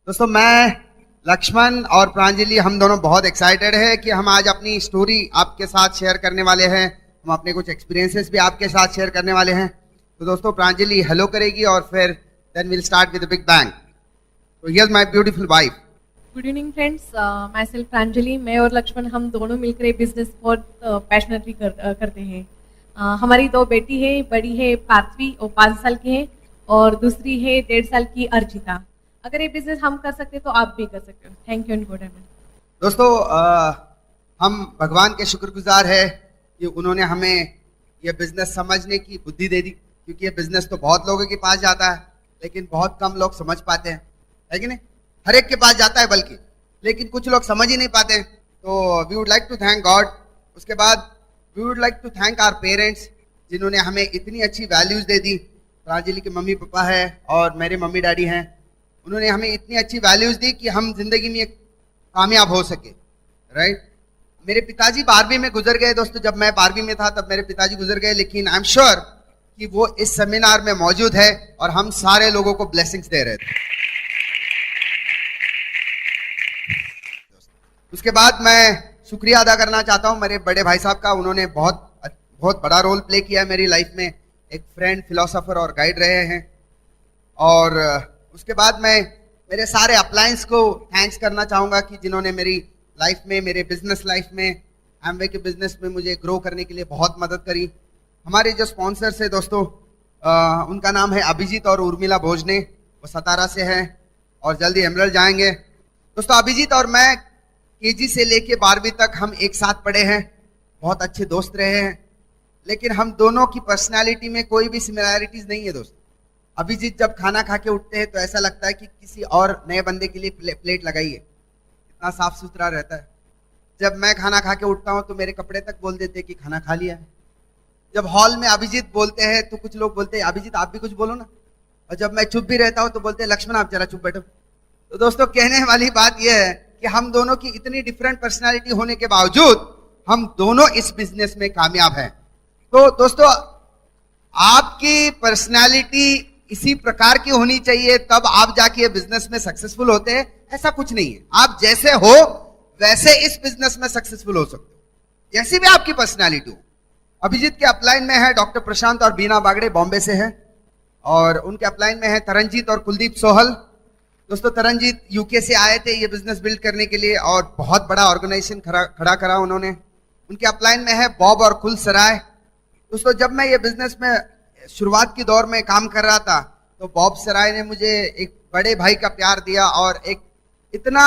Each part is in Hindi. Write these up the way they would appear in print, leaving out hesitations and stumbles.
दोस्तों मैं लक्ष्मण और प्रांजलि हम दोनों बहुत एक्साइटेड है कि हम आज अपनी स्टोरी आपके साथ शेयर करने वाले हैं। हम अपने कुछ एक्सपीरियंसेस भी आपके साथ शेयर करने वाले हैं। तो दोस्तों प्रांजलि हेलो करेगी और फिर then will start with the big bang. तो here my beautiful wife. Good evening friends, myself Pranjali. मैं और लक्ष्मण हम दोनों मिलकर ये बिजनेस बहुत पैशनेटली करते हैं। हमारी दो बेटी है, बड़ी है पार्थवी और 5 साल की है और दूसरी है 1.5 साल की अर्जिता। अगर ये बिजनेस हम कर सकते तो आप भी कर सकते हो। Thank you and good evening. दोस्तों हम भगवान के शुक्रगुजार है कि उन्होंने हमें ये बिजनेस समझने की बुद्धि दे दी, क्योंकि ये बिजनेस तो बहुत लोगों के पास जाता है लेकिन बहुत कम लोग समझ पाते हैं, है कि नहीं? हर एक के पास जाता है बल्कि, लेकिन कुछ लोग समझ ही नहीं पाते हैं। तो we would like to thank God. उसके बाद we would like to thank our parents जिन्होंने हमें इतनी अच्छी वैल्यूज दे दी। प्रांजलि के मम्मी पापा है और मेरे मम्मी डैडी हैं। उन्होंने हमें इतनी अच्छी वैल्यूज दी कि हम जिंदगी में कामयाब हो सके, राइट? मेरे पिताजी 12वीं में गुजर गए दोस्तों। जब मैं 12वीं में था तब मेरे पिताजी गुजर गए, लेकिन आई एम श्योर कि वो इस सेमिनार में मौजूद है और हम सारे लोगों को ब्लेसिंग्स दे रहे थे। उसके बाद मैं शुक्रिया अदा करना चाहता हूं मेरे बड़े भाई साहब का। उन्होंने बहुत बड़ा रोल प्ले किया मेरी लाइफ में। एक फ्रेंड, फिलोसोफर और गाइड रहे हैं। और उसके बाद मैं मेरे सारे अप्लायंस को थैंक्स करना चाहूँगा कि जिन्होंने मेरी लाइफ में, मेरे बिजनेस लाइफ में, एमवे के बिजनेस में मुझे ग्रो करने के लिए बहुत मदद करी। हमारे जो स्पॉन्सर्स है दोस्तों, उनका नाम है अभिजीत और उर्मिला भोजने। वो सतारा से हैं और जल्दी एमरल्ड जाएंगे। दोस्तों अभिजीत और मैं केजी से लेके 12वीं तक हम एक साथ पढ़े हैं, बहुत अच्छे दोस्त रहे हैं, लेकिन हम दोनों की पर्सनैलिटी में कोई भी सिमिलैरिटीज नहीं है दोस्तों। अभिजीत जब खाना खा के उठते हैं तो ऐसा लगता है कि किसी और नए बंदे के लिए प्लेट लगाई है, इतना साफ सुथरा रहता है। जब मैं खाना खा के उठता हूँ तो मेरे कपड़े तक बोल देते हैं कि खाना खा लिया है। जब हॉल में अभिजीत बोलते हैं तो कुछ लोग बोलते हैं अभिजीत आप भी कुछ बोलो ना, और जब मैं चुप भी रहता हूँ तो बोलते हैं लक्ष्मण आप जरा चुप बैठो। तो दोस्तों कहने वाली बात यह है कि हम दोनों की इतनी डिफरेंट पर्सनैलिटी होने के बावजूद हम दोनों इस बिजनेस में कामयाब हैं। तो दोस्तों आपकी पर्सनैलिटी इसी प्रकार की होनी चाहिए, तब आप जाके बिजनेस में सक्सेसफुल होते हैं। ऐसा कुछ नहीं है, आप जैसे हो वैसे इस बिजनेस में सक्सेसफुल हो सकते हो, जैसी भी आपकी पर्सनैलिटी हो। अभिजीत के अपलाइन में है डॉक्टर प्रशांत और बीना बागड़े, बॉम्बे से है, और उनके अपलाइन में है तरनजीत और कुलदीप सोहल। दोस्तों तरनजीत यूके से आए थे ये बिजनेस बिल्ड करने के लिए और बहुत बड़ा ऑर्गेनाइजेशन खड़ा करा उन्होंने। उनके अपलाइन में है बॉब और कुल सराय। दोस्तों जब मैं ये बिजनेस में शुरुआत की दौर में काम कर रहा था तो बॉब सराय ने मुझे एक बड़े भाई का प्यार दिया और एक इतना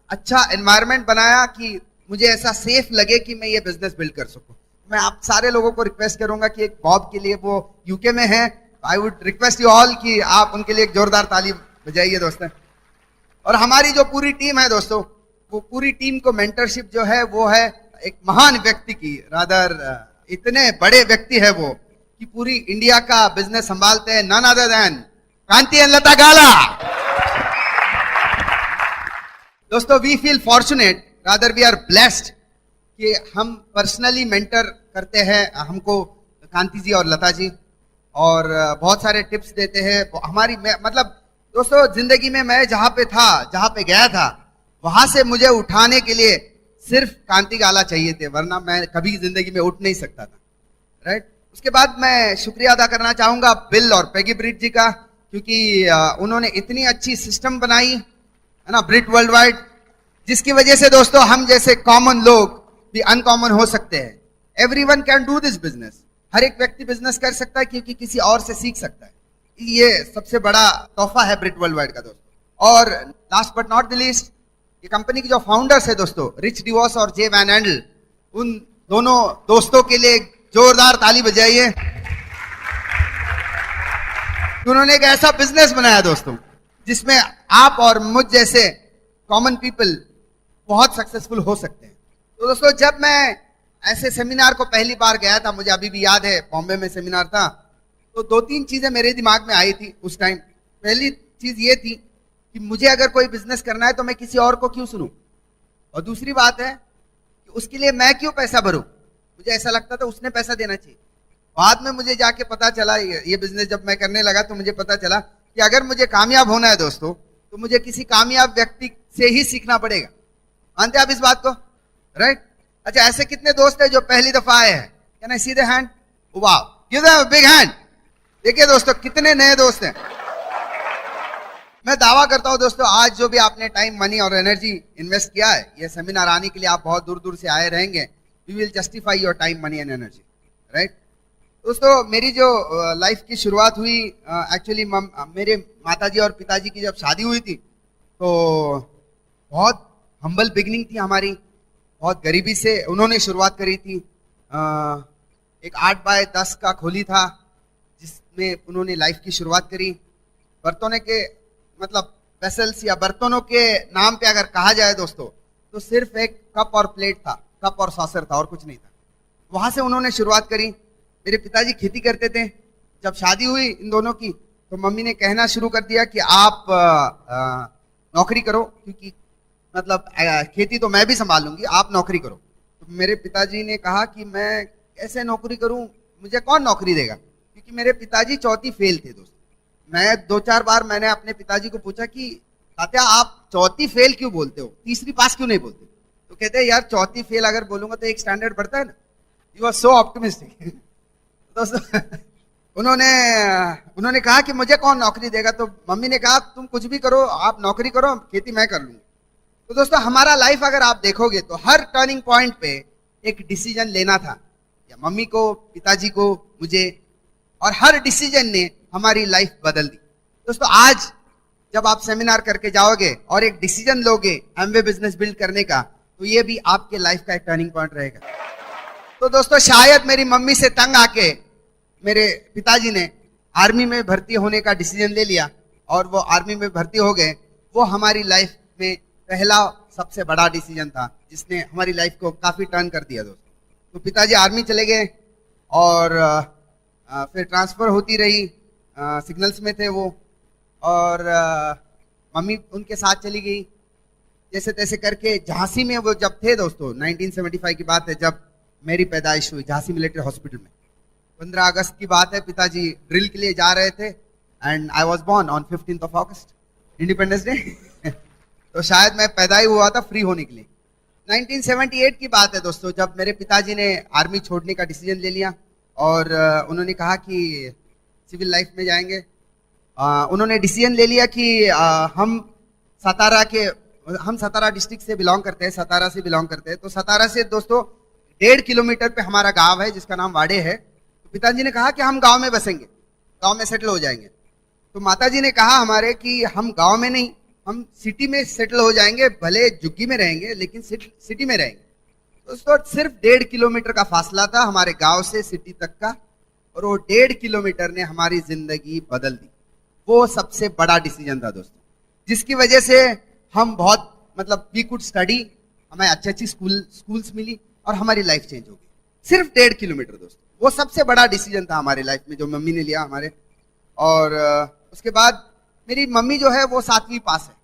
अच्छा एनवायरनमेंट बनाया कि मुझे ऐसा सेफ लगे कि मैं ये बिजनेस बिल्ड कर सकूं। मैं आप सारे लोगों को रिक्वेस्ट करूंगा कि एक बॉब के लिए, वो यूके में है, I would request you all कि आप उनके लिए एक जोरदार ताली बजाइए दोस्तों। और हमारी जो पूरी टीम है दोस्तों, वो पूरी टीम को मेंटरशिप जो है वो है एक महान व्यक्ति की, रादर इतने बड़े व्यक्ति है वो कि पूरी इंडिया का बिजनेस संभालते हैं, none other than Kanti and Lata Gala. दोस्तों we feel fortunate, rather we are blessed कि हम पर्सनली मेंटर करते हैं हमको कांति जी और लता जी, और बहुत सारे टिप्स देते हैं हमारी। मतलब दोस्तों जिंदगी में मैं जहां पे था, जहां पे गया था, वहां से मुझे उठाने के लिए सिर्फ कांति गाला चाहिए थे, वरना मैं कभी जिंदगी में उठ नहीं सकता था, राइट? उसके बाद मैं शुक्रिया अदा करना चाहूंगा बिल और पेगी ब्रिट जी का, क्योंकि उन्होंने इतनी अच्छी सिस्टम बनाई है ना, ब्रिट वर्ल्ड वाइड, जिसकी वजह से दोस्तों हम जैसे कॉमन लोग भी अनकॉमन हो सकते हैं। Everyone can do this business. हर एक व्यक्ति बिजनेस कर सकता है क्योंकि किसी और से सीख सकता है। ये सबसे बड़ा तोहफा है ब्रिट वर्ल्ड वाइड का दोस्तों। और last but not the least, ये कंपनी के जो फाउंडर्स है दोस्तों, रिच डिवॉस और जे वैन एंडल, उन दोनों दोस्तों के लिए जोरदार ताली बजाइए। उन्होंने एक ऐसा बिजनेस बनाया दोस्तों जिसमें आप और मुझ जैसे कॉमन पीपल बहुत सक्सेसफुल हो सकते हैं। तो दोस्तों जब मैं ऐसे सेमिनार को पहली बार गया था, मुझे अभी भी याद है, बॉम्बे में सेमिनार था, तो 2-3 चीजें मेरे दिमाग में आई थी उस टाइम। पहली चीज ये थी कि मुझे अगर कोई बिजनेस करना है तो मैं किसी और को क्यों सुनूं, और दूसरी बात है कि उसके लिए मैं क्यों पैसा भरूं। मुझे ऐसा लगता था उसने पैसा देना चाहिए। बाद में मुझे जाके पता चला, ये बिजनेस जब मैं करने लगा तो मुझे पता चला कि अगर मुझे कामयाब होना है दोस्तों, तो मुझे किसी कामयाब व्यक्ति से ही सीखना पड़ेगा। मानते आप इस बात को? राइट? अच्छा, ऐसे कितने दोस्त हैं जो पहली दफा आए हैं? Can I see the hand? वाह, give them a big hand. देखिए दोस्तों, कितने नए दोस्त हैं। मैं दावा करता हूं दोस्तों, आज जो भी आपने टाइम, मनी और एनर्जी इन्वेस्ट किया है ये सेमिनार आने के लिए, आप बहुत दूर दूर से आए रहेंगे। We will justify your time, money and energy. Right दोस्तों, मेरी जो लाइफ की शुरुआत हुई, एक्चुअली मेरे माताजी और पिताजी की जब शादी हुई थी तो बहुत हम्बल बिगनिंग थी हमारी। बहुत गरीबी से उन्होंने शुरुआत करी थी। एक 8 बाय 10 का खोली था जिसमें उन्होंने लाइफ की शुरुआत करी। बर्तनों के मतलब वेसल्स या बर्तनों के नाम पे अगर कहा जाए दोस्तों, तो सिर्फ एक कप और प्लेट था, कप और सॉसर था और कुछ नहीं था। वहां से उन्होंने शुरुआत करी। मेरे पिताजी खेती करते थे। जब शादी हुई इन दोनों की तो मम्मी ने कहना शुरू कर दिया कि आप नौकरी करो, क्योंकि मतलब खेती तो मैं भी संभाल लूंगी, आप नौकरी करो। तो मेरे पिताजी ने कहा कि मैं कैसे नौकरी करूं, मुझे कौन नौकरी देगा, क्योंकि मेरे पिताजी चौथी फेल थे दोस्तों। मैं 2-4 बार मैंने अपने पिताजी को पूछा कि तात्या आप चौथी फेल क्यों बोलते हो, तीसरी पास क्यों नहीं बोलते? तो कहते हैं यार चौथी फेल अगर बोलूंगा तो एक स्टैंडर्ड बढ़ता है ना। You are so optimistic. दोस्तों उन्होंने कहा कि मुझे कौन नौकरी देगा, तो मम्मी ने कहा तुम कुछ भी करो, आप नौकरी करो, खेती मैं कर लूंगी। तो दोस्तों हमारा लाइफ अगर आप देखोगे तो हर टर्निंग पॉइंट पे एक डिसीजन लेना था, या मम्मी को, पिताजी को, मुझे, और हर डिसीजन ने हमारी लाइफ बदल दी। दोस्तों आज जब आप सेमिनार करके जाओगे और एक डिसीजन लोगे एमवे बिजनेस बिल्ड करने का, तो ये भी आपके लाइफ का एक टर्निंग पॉइंट रहेगा। तो दोस्तों शायद मेरी मम्मी से तंग आके मेरे पिताजी ने आर्मी में भर्ती होने का डिसीजन ले लिया और वो आर्मी में भर्ती हो गए। वो हमारी लाइफ में पहला सबसे बड़ा डिसीजन था जिसने हमारी लाइफ को काफी टर्न कर दिया दोस्तों। तो पिताजी आर्मी चले गए और फिर ट्रांसफर होती रही, सिग्नल्स में थे वो, और मम्मी उनके साथ चली गई। जैसे तैसे करके झांसी में वो जब थे दोस्तों, 1975 की बात है जब मेरी पैदाइश हुई, झांसी मिलिट्री हॉस्पिटल में। 15 अगस्त की बात है, पिताजी ड्रिल के लिए जा रहे थे and I was born on 15 August, Independence Day. तो शायद मैं पैदा ही हुआ था फ्री होने के लिए। 1978 की बात है दोस्तों, जब मेरे पिताजी ने आर्मी छोड़ने का डिसीजन ले लिया और उन्होंने कहा कि सिविल लाइफ में जाएंगे। उन्होंने डिसीजन ले लिया कि हम सतारा डिस्ट्रिक्ट से बिलोंग करते हैं, सतारा से बिलोंग करते हैं। तो सतारा से दोस्तों 1.5 किलोमीटर पे हमारा गांव है जिसका नाम वाड़े है। तो पिताजी ने कहा कि हम गांव में बसेंगे, गांव में सेटल हो जाएंगे। तो माताजी ने कहा हमारे कि हम गांव में नहीं, हम सिटी में सेटल हो जाएंगे, भले झुग्गी में रहेंगे लेकिन सिटी में रहेंगे। दोस्तों सिर्फ 1.5 किलोमीटर का फासला था हमारे गांव से सिटी तक का, और वो 1.5 किलोमीटर ने हमारी जिंदगी बदल दी। वो सबसे बड़ा डिसीजन था दोस्तों, जिसकी वजह से हम बहुत मतलब वी कुड स्टडी, हमें अच्छी अच्छी स्कूल्स मिली और हमारी लाइफ चेंज हो गई। सिर्फ 1.5 किलोमीटर दोस्तों, वो सबसे बड़ा डिसीजन था हमारे लाइफ में जो मम्मी ने लिया हमारे। और उसके बाद मेरी मम्मी जो है वो 7वीं पास है,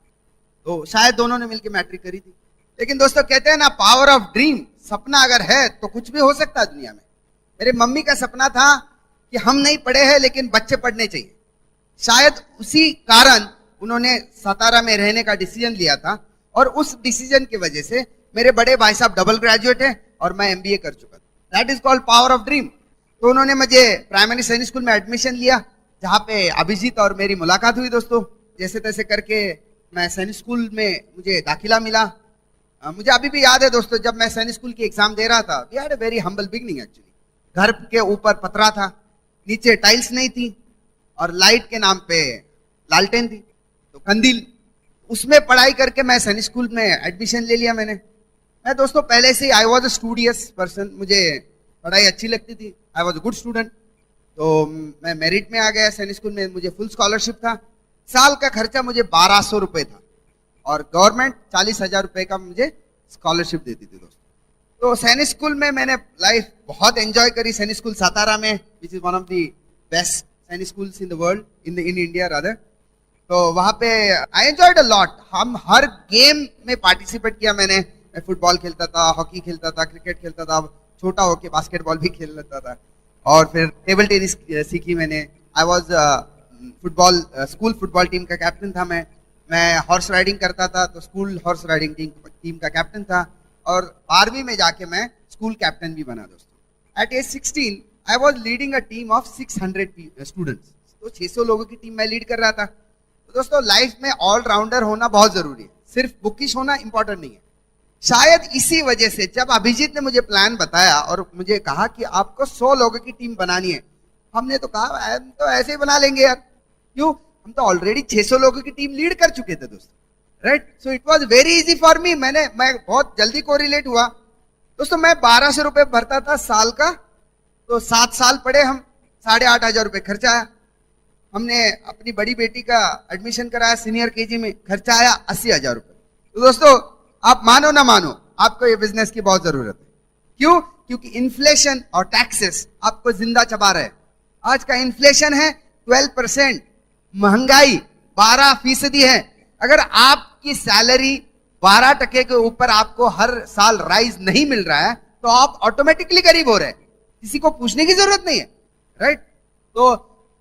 तो शायद दोनों ने मिलकर मैट्रिक करी थी। लेकिन दोस्तों कहते हैं ना, पावर ऑफ ड्रीम, सपना अगर है तो कुछ भी हो सकता है दुनिया में। मेरे मम्मी का सपना था कि हम नहीं पढ़े हैं लेकिन बच्चे पढ़ने चाहिए। शायद उसी कारण उन्होंने सतारा में रहने का डिसीजन लिया था, और उस डिसीजन की वजह से मेरे बड़े भाई साहब डबल ग्रेजुएट हैं और मैं MBA कर चुका था। That is called power of dream. तो उन्होंने मुझे प्राइमरी सैनिक स्कूल में एडमिशन लिया, जहाँ पे अभिजीत और मेरी मुलाकात हुई दोस्तों। जैसे तैसे करके मैं सैनिक स्कूल में मुझे दाखिला मिला। मुझे अभी भी याद है दोस्तों, जब मैं सैनिक स्कूल की एग्जाम दे रहा था, we had a very humble beginning actually. घर के ऊपर पतरा था, नीचे टाइल्स नहीं थी, और लाइट के नाम पे लालटेन थी, तो कंदील, उसमें पढ़ाई करके मैं सैनिक स्कूल में एडमिशन ले लिया मैंने। मैं दोस्तों पहले से ही I was a studious person, मुझे पढ़ाई अच्छी लगती थी, I was a good student. तो मैं मेरिट में आ गया सैनिक स्कूल में, मुझे फुल स्कॉलरशिप था। साल का खर्चा मुझे 1200 रुपए था, और गवर्नमेंट 40,000 रुपए का मुझे स्कॉलरशिप देती थी दोस्तों। तो सैनिक स्कूल में मैंने लाइफ बहुत एंजॉय करी। सैनिक स्कूल सातारा में, which is one of the best Sainik schools in the world, in India rather. तो वहां पे आई एंजॉयड अ लॉट। हम हर गेम में पार्टिसिपेट किया मैंने। मैं फुटबॉल खेलता था, हॉकी खेलता था, क्रिकेट खेलता था, छोटा होके बास्केटबॉल भी खेल लेता था, और फिर टेबल टेनिस सीखी मैंने। I was football school football team का कैप्टन था मैं। मैं हॉर्स राइडिंग करता था, तो स्कूल हॉर्स राइडिंग टीम का कैप्टन था, और 12वीं में जाके मैं स्कूल कैप्टन भी बना दोस्तों। At age 16 I was leading a team of 600 students, तो 600 लोगों की टीम मैं लीड कर रहा था। तो दोस्तों लाइफ में ऑलराउंडर होना बहुत जरूरी है, सिर्फ बुकिश होना इंपॉर्टेंट नहीं है। शायद इसी वजह से जब अभिजीत ने मुझे प्लान बताया और मुझे कहा कि आपको 100 लोगों की टीम बनानी है, हमने तो कहा हम तो ऐसे ही बना लेंगे यार, क्यों, हम तो ऑलरेडी 600 लोगों की टीम लीड कर चुके थे दोस्तों, right. So it was very easy for me, मैं बहुत जल्दी कोरिलेट हुआ दोस्तों। मैं 1200 रुपए भरता था साल का, तो 7 साल पढ़े हम, 8,500 रुपए खर्चा आया। हमने अपनी बड़ी बेटी का एडमिशन कराया सीनियर केजी में, खर्चा आया 80,000 रुपए। तो दोस्तों आप मानो ना मानो, आपको ये बिजनेस की बहुत जरूरत है। क्यों? क्योंकि इन्फ्लेशन और टैक्सेस आपको जिंदा चबा रहे हैं। आज का इन्फ्लेशन है 12%, महंगाई 12% है। अगर आपकी सैलरी 12% के ऊपर आपको हर साल राइज नहीं मिल रहा है, तो आप ऑटोमेटिकली गरीब हो रहे हैं, किसी को पूछने की जरूरत नहीं है, राइट। तो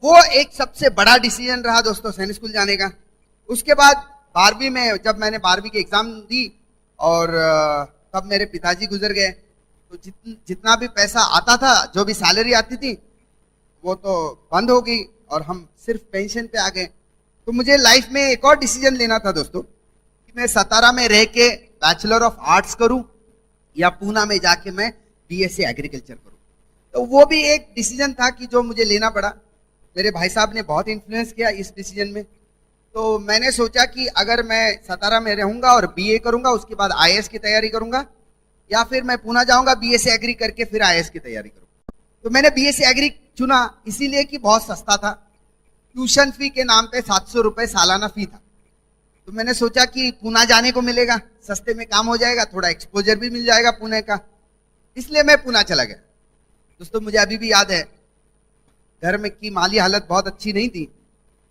वो एक सबसे बड़ा डिसीजन रहा दोस्तों सैनिक स्कूल जाने का। उसके बाद 12वीं में जब मैंने 12वीं की एग्जाम दी, और तब मेरे पिताजी गुजर गए, तो जितना भी पैसा आता था, जो भी सैलरी आती थी, वो तो बंद हो गई और हम सिर्फ पेंशन पे आ गए। तो मुझे लाइफ में एक और डिसीजन लेना था दोस्तों कि मैं सतारा में रह के बैचलर ऑफ आर्ट्स करूं या पूना में जाके मैं बीएससी एग्रीकल्चर करूं। तो वो भी एक डिसीजन था कि जो मुझे लेना पड़ा। मेरे भाई साहब ने बहुत इन्फ्लुएंस किया इस डिसीजन में। तो मैंने सोचा कि अगर मैं सतारा में रहूंगा और बीए करूंगा, उसके बाद आईएएस की तैयारी करूंगा, या फिर मैं पूना जाऊंगा बीएससी एग्री करके फिर आईएएस की तैयारी करूंगा। तो मैंने बीएससी एग्री चुना इसीलिए कि बहुत सस्ता था, ट्यूशन फी के नाम पे 700 रुपए सालाना फी था। तो मैंने सोचा कि पूना जाने को मिलेगा, सस्ते में काम हो जाएगा, थोड़ा एक्सपोजर भी मिल जाएगा पुणे का, इसलिए मैं पूना चला गया। दोस्तों मुझे अभी भी याद है, घर में की माली हालत बहुत अच्छी नहीं थी,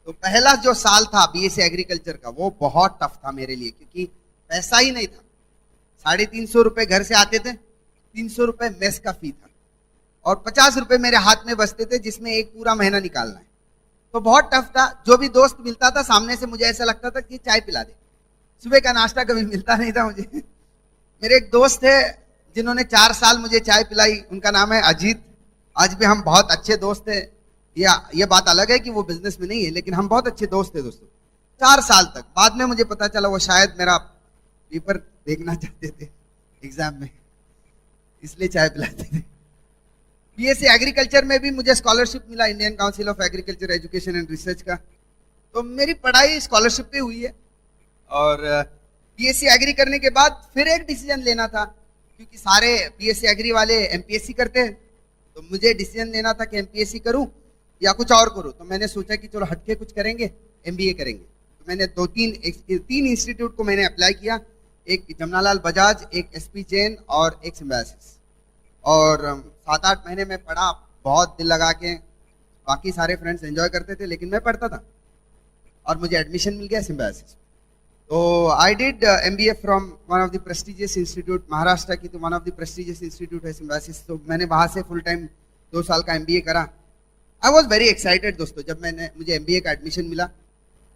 तो पहला जो साल था बीएससी एग्रीकल्चर का वो बहुत टफ था मेरे लिए, क्योंकि पैसा ही नहीं था। 350 रुपए घर से आते थे, 300 रुपए मेस का फी था, और 50 रुपए मेरे हाथ में बचते थे, जिसमें एक पूरा महीना निकालना है। तो बहुत टफ था। जो भी दोस्त मिलता था सामने से, मुझे ऐसा लगता था कि चाय पिला दे, सुबह का नाश्ता कभी मिलता नहीं था मुझे। मेरे एक दोस्त थे जिन्होंने 4 साल मुझे चाय पिलाई, उनका नाम है अजीत। आज भी हम बहुत अच्छे दोस्त हैं। ये बात अलग है कि वो बिजनेस में नहीं है, लेकिन हम बहुत अच्छे दोस्त थे दोस्तों 4 साल तक। बाद में मुझे पता चला वो शायद मेरा पेपर देखना चाहते थे एग्जाम में, इसलिए चाय पिलाते थे। बीएससी एग्रीकल्चर में भी मुझे स्कॉलरशिप मिला, Indian council of agriculture education and research का। तो मेरी पढ़ाई स्कॉलरशिप पे हुई है। और बीएससी एग्री करने के बाद फिर एक डिसीजन लेना था, क्योंकि सारे बीएससी एग्री वाले एमपीएससी करते हैं, तो मुझे डिसीजन लेना था कि एमपीएससी करूं या कुछ और करूं। तो मैंने सोचा कि चलो हटके कुछ करेंगे, एमबीए करेंगे। तो मैंने 3 इंस्टीट्यूट को मैंने अप्लाई किया, एक जमनालाल बजाज, एक एसपी जैन और एक सिम्बायोसिस। और 7-8 महीने में पढ़ा, बहुत दिल लगा के। बाकी सारे फ्रेंड्स एंजॉय करते थे, लेकिन मैं पढ़ता था, और मुझे एडमिशन मिल गया सिम्बायोसिस। तो I did MBA from one of the prestigious institute, Maharashtra की तो one of the prestigious institute है सिम्बायोसिस। तो मैंने वहाँ से फुल टाइम 2 साल का एमबीए करा। आई वॉज वेरी एक्साइटेड दोस्तों जब मुझे एमबीए का एडमिशन मिला।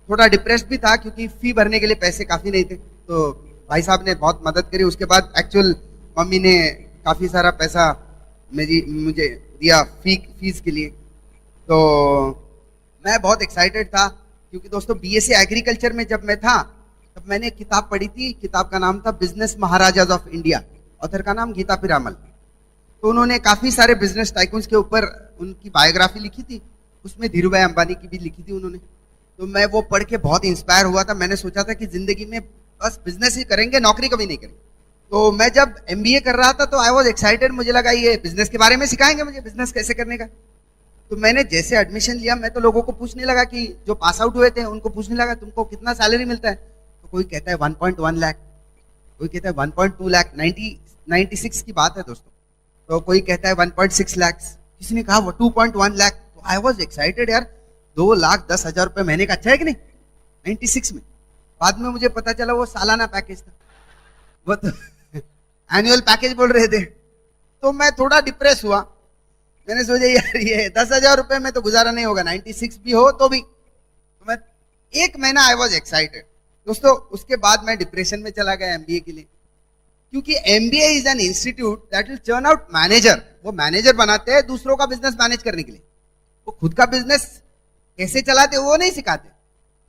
थोड़ा डिप्रेस्ड भी था, क्योंकि फी भरने के लिए पैसे काफ़ी नहीं थे। तो भाई साहब ने बहुत मदद करी। उसके बाद एक्चुअल मम्मी ने काफ़ी सारा पैसा मुझे दिया फीस के लिए। तो मैं बहुत एक्साइटेड था, क्योंकि दोस्तों बीएससी एग्रीकल्चर में जब मैं था, तब मैंने एक किताब पढ़ी थी। किताब का नाम था business Maharaja's of India, author का नाम गीता पिरामल। तो उन्होंने काफ़ी सारे बिजनेस टाइकून्स के ऊपर उनकी बायोग्राफी लिखी थी, उसमें धीरू भाई अंबानी की भी लिखी थी उन्होंने। तो मैं वो पढ़ के बहुत इंस्पायर हुआ था। मैंने सोचा था कि जिंदगी में बस बिजनेस ही करेंगे, नौकरी कभी नहीं करेंगे। तो मैं जब एमबीए कर रहा था, तो आई वॉज एक्साइटेड। मुझे लगा ये बिजनेस के बारे में सिखाएंगे मुझे, बिजनेस कैसे करने का। तो मैंने जैसे एडमिशन लिया, मैं तो लोगों को पूछने लगा कि जो पास आउट हुए थे उनको पूछने लगा तुमको कितना सैलरी मिलता है। तो कोई कहता है 1.1 लाख, कोई कहता है 1.2 लाख। 96 की बात है दोस्तों। तो कोई कहता है 1.6 लाख, किसी ने कहा 2.1 लाख। तो आई वॉज एक्साइटेड यार, 2,10,000 रुपये महीने का अच्छा है कि नहीं 96 में। बाद में मुझे पता चला वो सालाना पैकेज था, वो तो एनुअल पैकेज बोल रहे थे। तो मैं थोड़ा डिप्रेस हुआ। मैंने सोचा यार ये 10,000 रुपये में तो गुजारा नहीं होगा, 96 भी हो तो भी। तो मैं 1 महीना आई वॉज एक्साइटेड। दोस्तों उसके बाद मैं डिप्रेशन में चला गया एमबीए के लिए, क्योंकि MBA is an institute that will turn out manager. वो मैनेजर बनाते हैं दूसरों का बिजनेस मैनेज करने के लिए, वो खुद का बिजनेस कैसे चलाते वो नहीं सिखाते।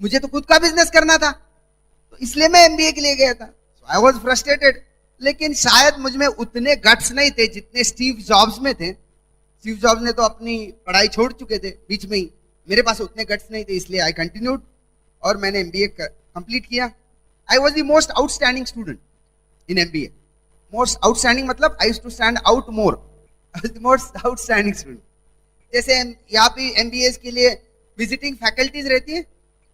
मुझे तो खुद का बिजनेस करना था, तो इसलिए मैं एमबीए के लिए गया था। आई वॉज फ्रस्ट्रेटेड, लेकिन शायद मुझ में उतने गट्स नहीं थे जितने स्टीव जॉब्स में थे। स्टीव जॉब्स ने तो अपनी पढ़ाई छोड़ चुके थे बीच में ही, मेरे पास उतने गट्स नहीं थे, इसलिए आई कंटिन्यूड और मैंने एमबीए कंप्लीट किया। I was the most outstanding student in MBA. Most outstanding मतलब I used to stand out more, most outstanding student. जैसे यहाँ पे एमबीए के लिए विजिटिंग फैकल्टीज रहती है,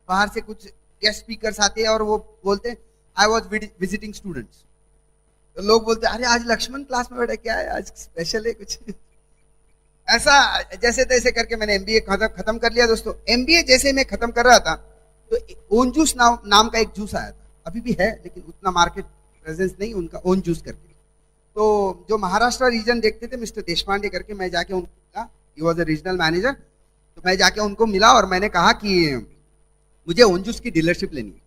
बाहर से कुछ गेस्ट स्पीकर्स आते हैं और वो बोलते हैं आई वॉज विजिटिंग स्टूडेंट्स, तो लोग बोलते हैं अरे आज लक्ष्मण क्लास में बैठा, क्या है आज स्पेशल है कुछ ऐसा। जैसे तैसे करके मैंने एमबीए खत्म कर लिया। दोस्तों एमबीए जैसे मैं खत्म कर रहा था तो ओन जूस नाम का एक जूस आया था, अभी भी है लेकिन उतना मार्केट प्रेजेंस नहीं उनका, ओन जूस करके। तो जो महाराष्ट्र रीजन देखते थे मिस्टर देशपांडे करके, मैं जाके उनका, he was a regional manager, तो मैं जाके उनको मिला और मैंने कहा कि मुझे ओन जूस की डीलरशिप लेनी है।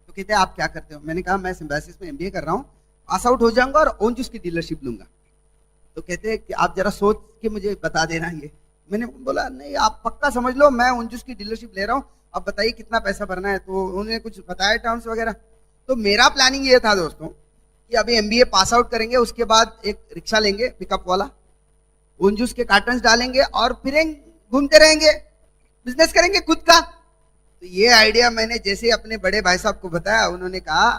तो कहते हैं आप क्या करते हो? मैंने कहा मैं सिम्बायोसिस में एमबीए कर रहा हूँ, पास आउट हो जाऊंगा और ओन जूस की डीलरशिप लूंगा। तो कहते हैं कि आप जरा सोच के मुझे बता देना ये। मैंने बोला नहीं आप पक्का समझ लो मैं ओन जूस की डीलरशिप ले रहा हूँ, अब बताइए कितना पैसा भरना है। तो उन्होंने कुछ बताया टर्म्स वगैरह। तो मेरा प्लानिंग ये था दोस्तों कि अभी एमबीए पास आउट करेंगे, उसके बाद एक रिक्शा लेंगे पिकअप वाला, ओन जूस के कार्टन डालेंगे और फिर घूमते रहेंगे, बिजनेस करेंगे खुद का। तो ये आइडिया मैंने जैसे अपने बड़े भाई साहब को बताया, उन्होंने कहा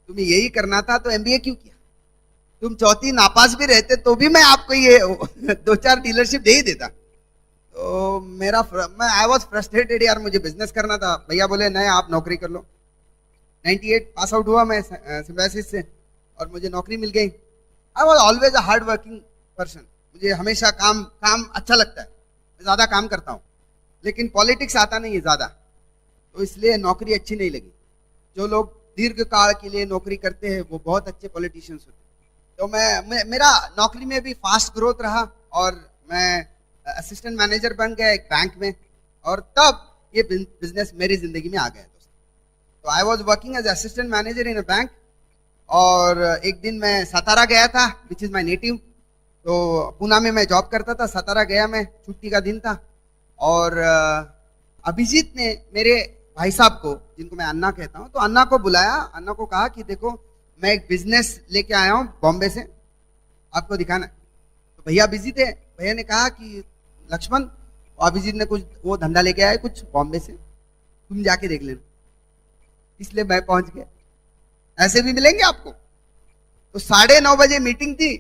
तुम्हें यही करना था तो एमबीए क्यों किया? तुम चौथी नापास भी रहते तो भी मैं आपको ये 2-4 डीलरशिप दे ही देता। तो मैं आई वॉज फ्रस्ट्रेटेड यार, मुझे बिजनेस करना था। भैया बोले नहीं आप नौकरी कर लो। 98 पास आउट हुआ मैं सिम्बायोसिस से और मुझे नौकरी मिल गई। I was always a hard working person, मुझे हमेशा काम अच्छा लगता है, मैं ज़्यादा काम करता हूँ, लेकिन पॉलिटिक्स आता नहीं है ज़्यादा, तो इसलिए नौकरी अच्छी नहीं लगी। जो लोग दीर्घ काल के लिए नौकरी करते हैं वो बहुत अच्छे पॉलिटिशियंस होते हैं। तो मेरा नौकरी में भी फास्ट ग्रोथ रहा और मैं असिस्टेंट मैनेजर बन गया एक बैंक में, और तब ये बिजनेस मेरी जिंदगी में आ गया दोस्तों। तो I was working as assistant manager in a bank, और एक दिन मैं सतारा गया था विच इज़ माई नेटिव। तो पूना में मैं जॉब करता था, सतारा गया मैं, छुट्टी का दिन था, और अभिजीत ने मेरे भाई साहब को, जिनको मैं अन्ना कहता हूँ, तो अन्ना को बुलाया, अन्ना को कहा कि देखो मैं एक बिजनेस लेके आया हूँ बॉम्बे से, आपको दिखाना है। तो भैया बिजी थे, भैया ने कहा कि लक्ष्मण अभिजीत ने कुछ वो धंधा लेके आया कुछ बॉम्बे से, तुम जाके देख लेना। इसलिए मैं पहुंच गया, ऐसे भी मिलेंगे आपको। तो 9:30 बजे मीटिंग थी,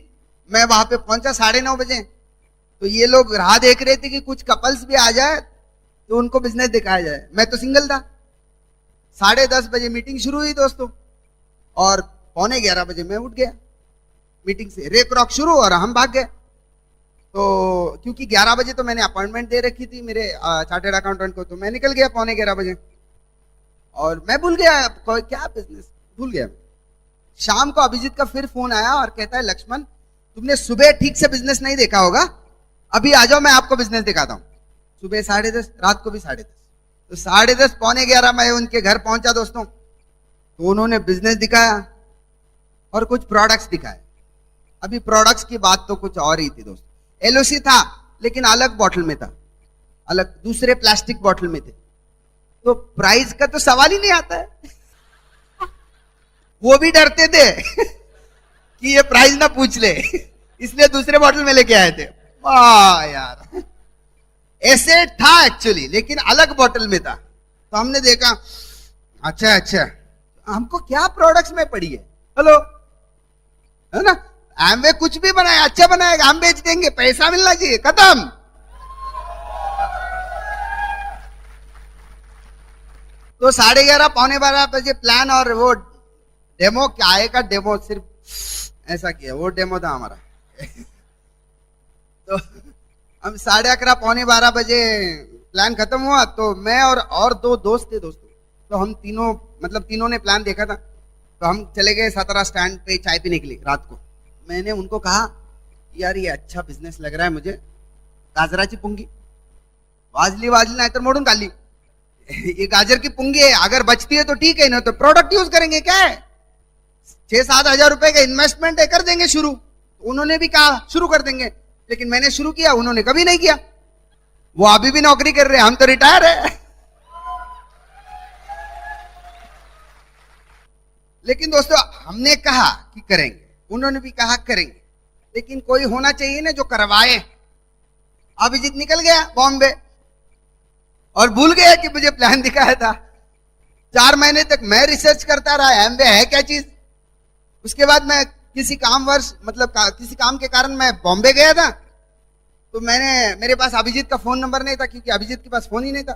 मैं वहां पे पहुंचा 9:30 बजे। तो ये लोग राह देख रहे थे कि कुछ कपल्स भी आ जाए तो उनको बिजनेस दिखाया जाए, मैं तो सिंगल था। 10:30 बजे मीटिंग शुरू हुई दोस्तों, और 11:15 बजे मैं उठ गया मीटिंग से, रेक रॉक शुरू और हम भाग गए। तो क्योंकि 11 बजे तो मैंने अपॉइंटमेंट दे रखी थी मेरे चार्टर्ड अकाउंटेंट को, तो मैं निकल गया 11:15 बजे, और मैं भूल गया क्या बिजनेस, भूल गया। शाम को अभिजीत का फिर फोन आया और कहता है लक्ष्मण तुमने सुबह ठीक से बिजनेस नहीं देखा होगा, अभी आ जाओ मैं आपको बिजनेस दिखाता हूँ। सुबह 10:30, रात को भी 10:30। तो 10:30 11:15 मैं उनके घर पहुंचा दोस्तों, तो उन्होंने बिजनेस दिखाया और कुछ प्रोडक्ट्स दिखाए। अभी प्रोडक्ट्स की बात तो कुछ और ही थी दोस्तों, एलओसी था लेकिन अलग बॉटल में था, अलग दूसरे प्लास्टिक बॉटल में थे। तो प्राइस का तो सवाल ही नहीं आता है। वो भी डरते थे कि ये प्राइस ना पूछ ले, इसलिए दूसरे बॉटल में लेके आए थे। वाह यार, ऐसे था एक्चुअली, लेकिन अलग बॉटल में था। तो हमने देखा अच्छा हमको क्या प्रोडक्ट्स में पड़ी है, हेलो है ना, एमवे कुछ भी बनाए अच्छा बनाएगा, हम बेच देंगे, पैसा मिलना चाहिए, खत्म। तो 11:30 11:15 बजे प्लान, और वो डेमो क्या आएगा, डेमो सिर्फ ऐसा किया, वो डेमो था हमारा। तो हम 11:30 11:15 बजे प्लान खत्म हुआ, तो मैं और 2 दोस्त थे दोस्तों, तो हम तीनों ने प्लान देखा था। तो हम चले गए 17 स्टैंड पे चाय पीने के लिए रात को। मैंने उनको कहा यार ये अच्छा बिझनेस लग रहा है मुझे, गाजराची पुंगी वाजली नाही तर मोडून काढली, ये गाजर की पुंगी है, अगर बचती है तो ठीक है, ना तो प्रोडक्ट यूज करेंगे। क्या है, 6-7 हजार रुपए का इन्वेस्टमेंट है, कर देंगे शुरू। उन्होंने भी कहा शुरू कर देंगे, लेकिन मैंने शुरू किया, उन्होंने कभी नहीं किया। वो अभी भी नौकरी कर रहे हैं, हम तो रिटायर है। लेकिन दोस्तों हमने कहा कि करेंगे, उन्होंने भी कहा करेंगे, लेकिन कोई होना चाहिए ना जो करवाए। अभिजीत निकल गया बॉम्बे और भूल गया कि मुझे प्लान दिखाया था। 4 महीने तक मैं रिसर्च करता रहा एमवे है क्या चीज। उसके बाद मैं किसी कामवश मतलब किसी काम के कारण मैं बॉम्बे गया था, तो मेरे पास अभिजीत का फोन नंबर नहीं था, क्योंकि अभिजीत के पास फोन ही नहीं था।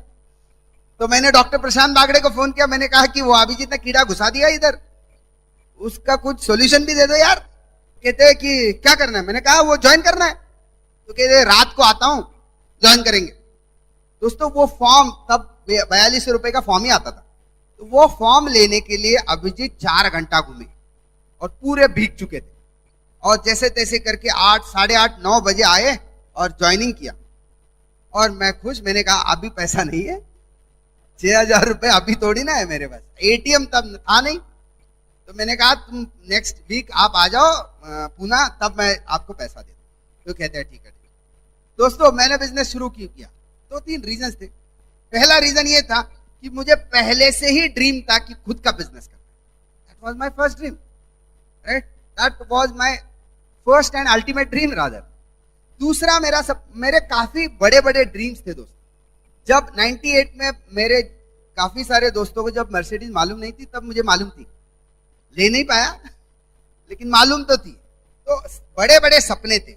तो मैंने डॉक्टर प्रशांत बागड़े को फोन किया, मैंने कहा कि वो अभिजीत ने कीड़ा घुसा दिया इधर, उसका कुछ सॉल्यूशन भी दे दो यार। कहते हैं कि क्या करना है, मैंने कहा वो ज्वाइन करना है। तो कहते रात को आता हूं, ज्वाइन करेंगे। दोस्तों वो फॉर्म तब 42 रुपए का फॉर्म ही आता था, तो वो फॉर्म लेने के लिए अभिजीत 4 घंटा घूमे और पूरे भीग चुके थे, और जैसे तैसे करके 8, 8:30, 9 बजे आए और ज्वाइनिंग किया। और मैं खुश, मैंने कहा अभी पैसा नहीं है, 6,000 रुपए अभी थोड़ी ना है मेरे पास, एटीएम तब था नहीं। तो मैंने कहा तुम नेक्स्ट वीक आप आ जाओ पुणे, तब मैं आपको पैसा दे दूं। तो कहते हैं ठीक है। दोस्तों मैंने बिजनेस शुरू क्यों किया, 2-3 रीजन थे। पहला रीजन ये था कि मुझे पहले से ही ड्रीम था कि खुद का बिजनेस करना। That was my first dream, right, that was my first and ultimate dream rather. दूसरा मेरे काफी बड़े बड़े ड्रीम्स थे दोस्तों। जब 98 में मेरे काफी सारे दोस्तों को जब मर्सिडीज मालूम नहीं थी, तब मुझे मालूम थी, ले नहीं पाया लेकिन मालूम तो थी। तो बड़े बड़े सपने थे,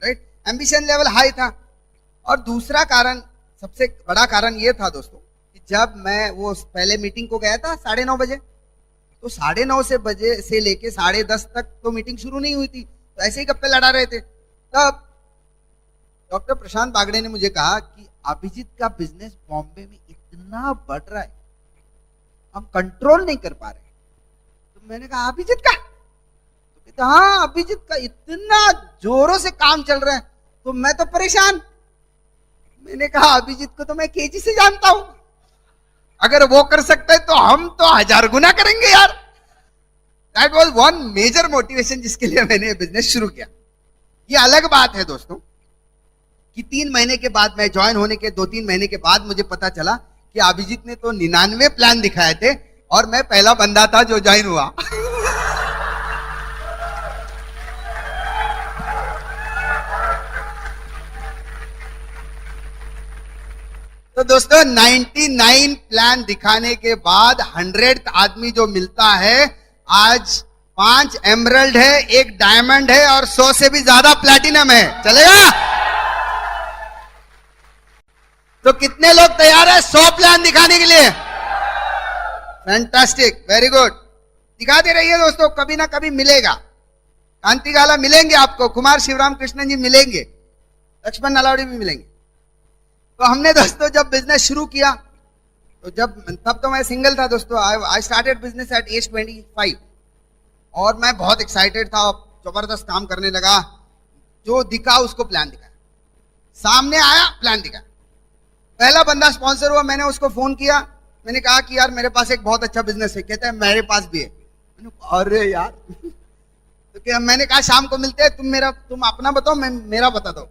राइट, एम्बिशन लेवल हाई था। और दूसरा कारण, सबसे बड़ा कारण यह था दोस्तों कि जब मैं वो पहले मीटिंग को गया था 9:30 बजे, तो 9:30 बजे से लेके 10:30 तक तो मीटिंग शुरू नहीं हुई थी, तो ऐसे ही गप्पे लड़ा रहे थे। तब डॉक्टर प्रशांत बागड़े ने मुझे कहा कि अभिजीत का बिजनेस बॉम्बे में इतना बढ़ रहा है, हम कंट्रोल नहीं कर पा रहे। तो मैंने कहा अभिजीत का, तो कहते हाँ अभिजीत का इतना जोरों से काम चल रहा है, तो मैं तो परेशान। मैंने कहा अभिजीत को तो मैं केजी से जानता हूं, अगर वो कर सकता है तो हम तो 1000 गुना करेंगे यार। That was one major motivation जिसके लिए मैंने बिजनेस शुरू किया। ये अलग बात है दोस्तों कि 3 महीने के बाद, मैं ज्वाइन होने के 2-3 महीने के बाद मुझे पता चला कि अभिजीत ने तो 99 प्लान दिखाए थे और मैं पहला बंदा था जो ज्वाइन हुआ। तो दोस्तों 99 प्लान दिखाने के बाद 100th आदमी जो मिलता है, आज 5 एमरल्ड है, 1 डायमंड है और 100 से भी ज्यादा प्लैटिनम है। चलेगा? तो कितने लोग तैयार है 100 प्लान दिखाने के लिए? Fantastic, very good. दिखाते रहिए दोस्तों, कभी ना कभी मिलेगा। कांति गाला मिलेंगे आपको, कुमार शिवराम कृष्णन जी मिलेंगे, लक्ष्मण नलावड़ी भी मिलेंगे। तो हमने दोस्तों जब बिजनेस शुरू किया, तो तब तो मैं सिंगल था दोस्तों। I started business at age 25 और मैं बहुत एक्साइटेड था, जबरदस्त काम करने लगा। जो दिखा उसको प्लान दिखाया, सामने आया प्लान दिखाया। पहला बंदा स्पॉन्सर हुआ, मैंने उसको फोन किया, मैंने कहा कि यार मेरे पास एक बहुत अच्छा बिजनेस है। कहता है मेरे पास भी है। मैंने कहा अरे यार तो क्या, मैंने कहा शाम को मिलते हैं, तुम अपना बताओ, मैं मेरा बता दो।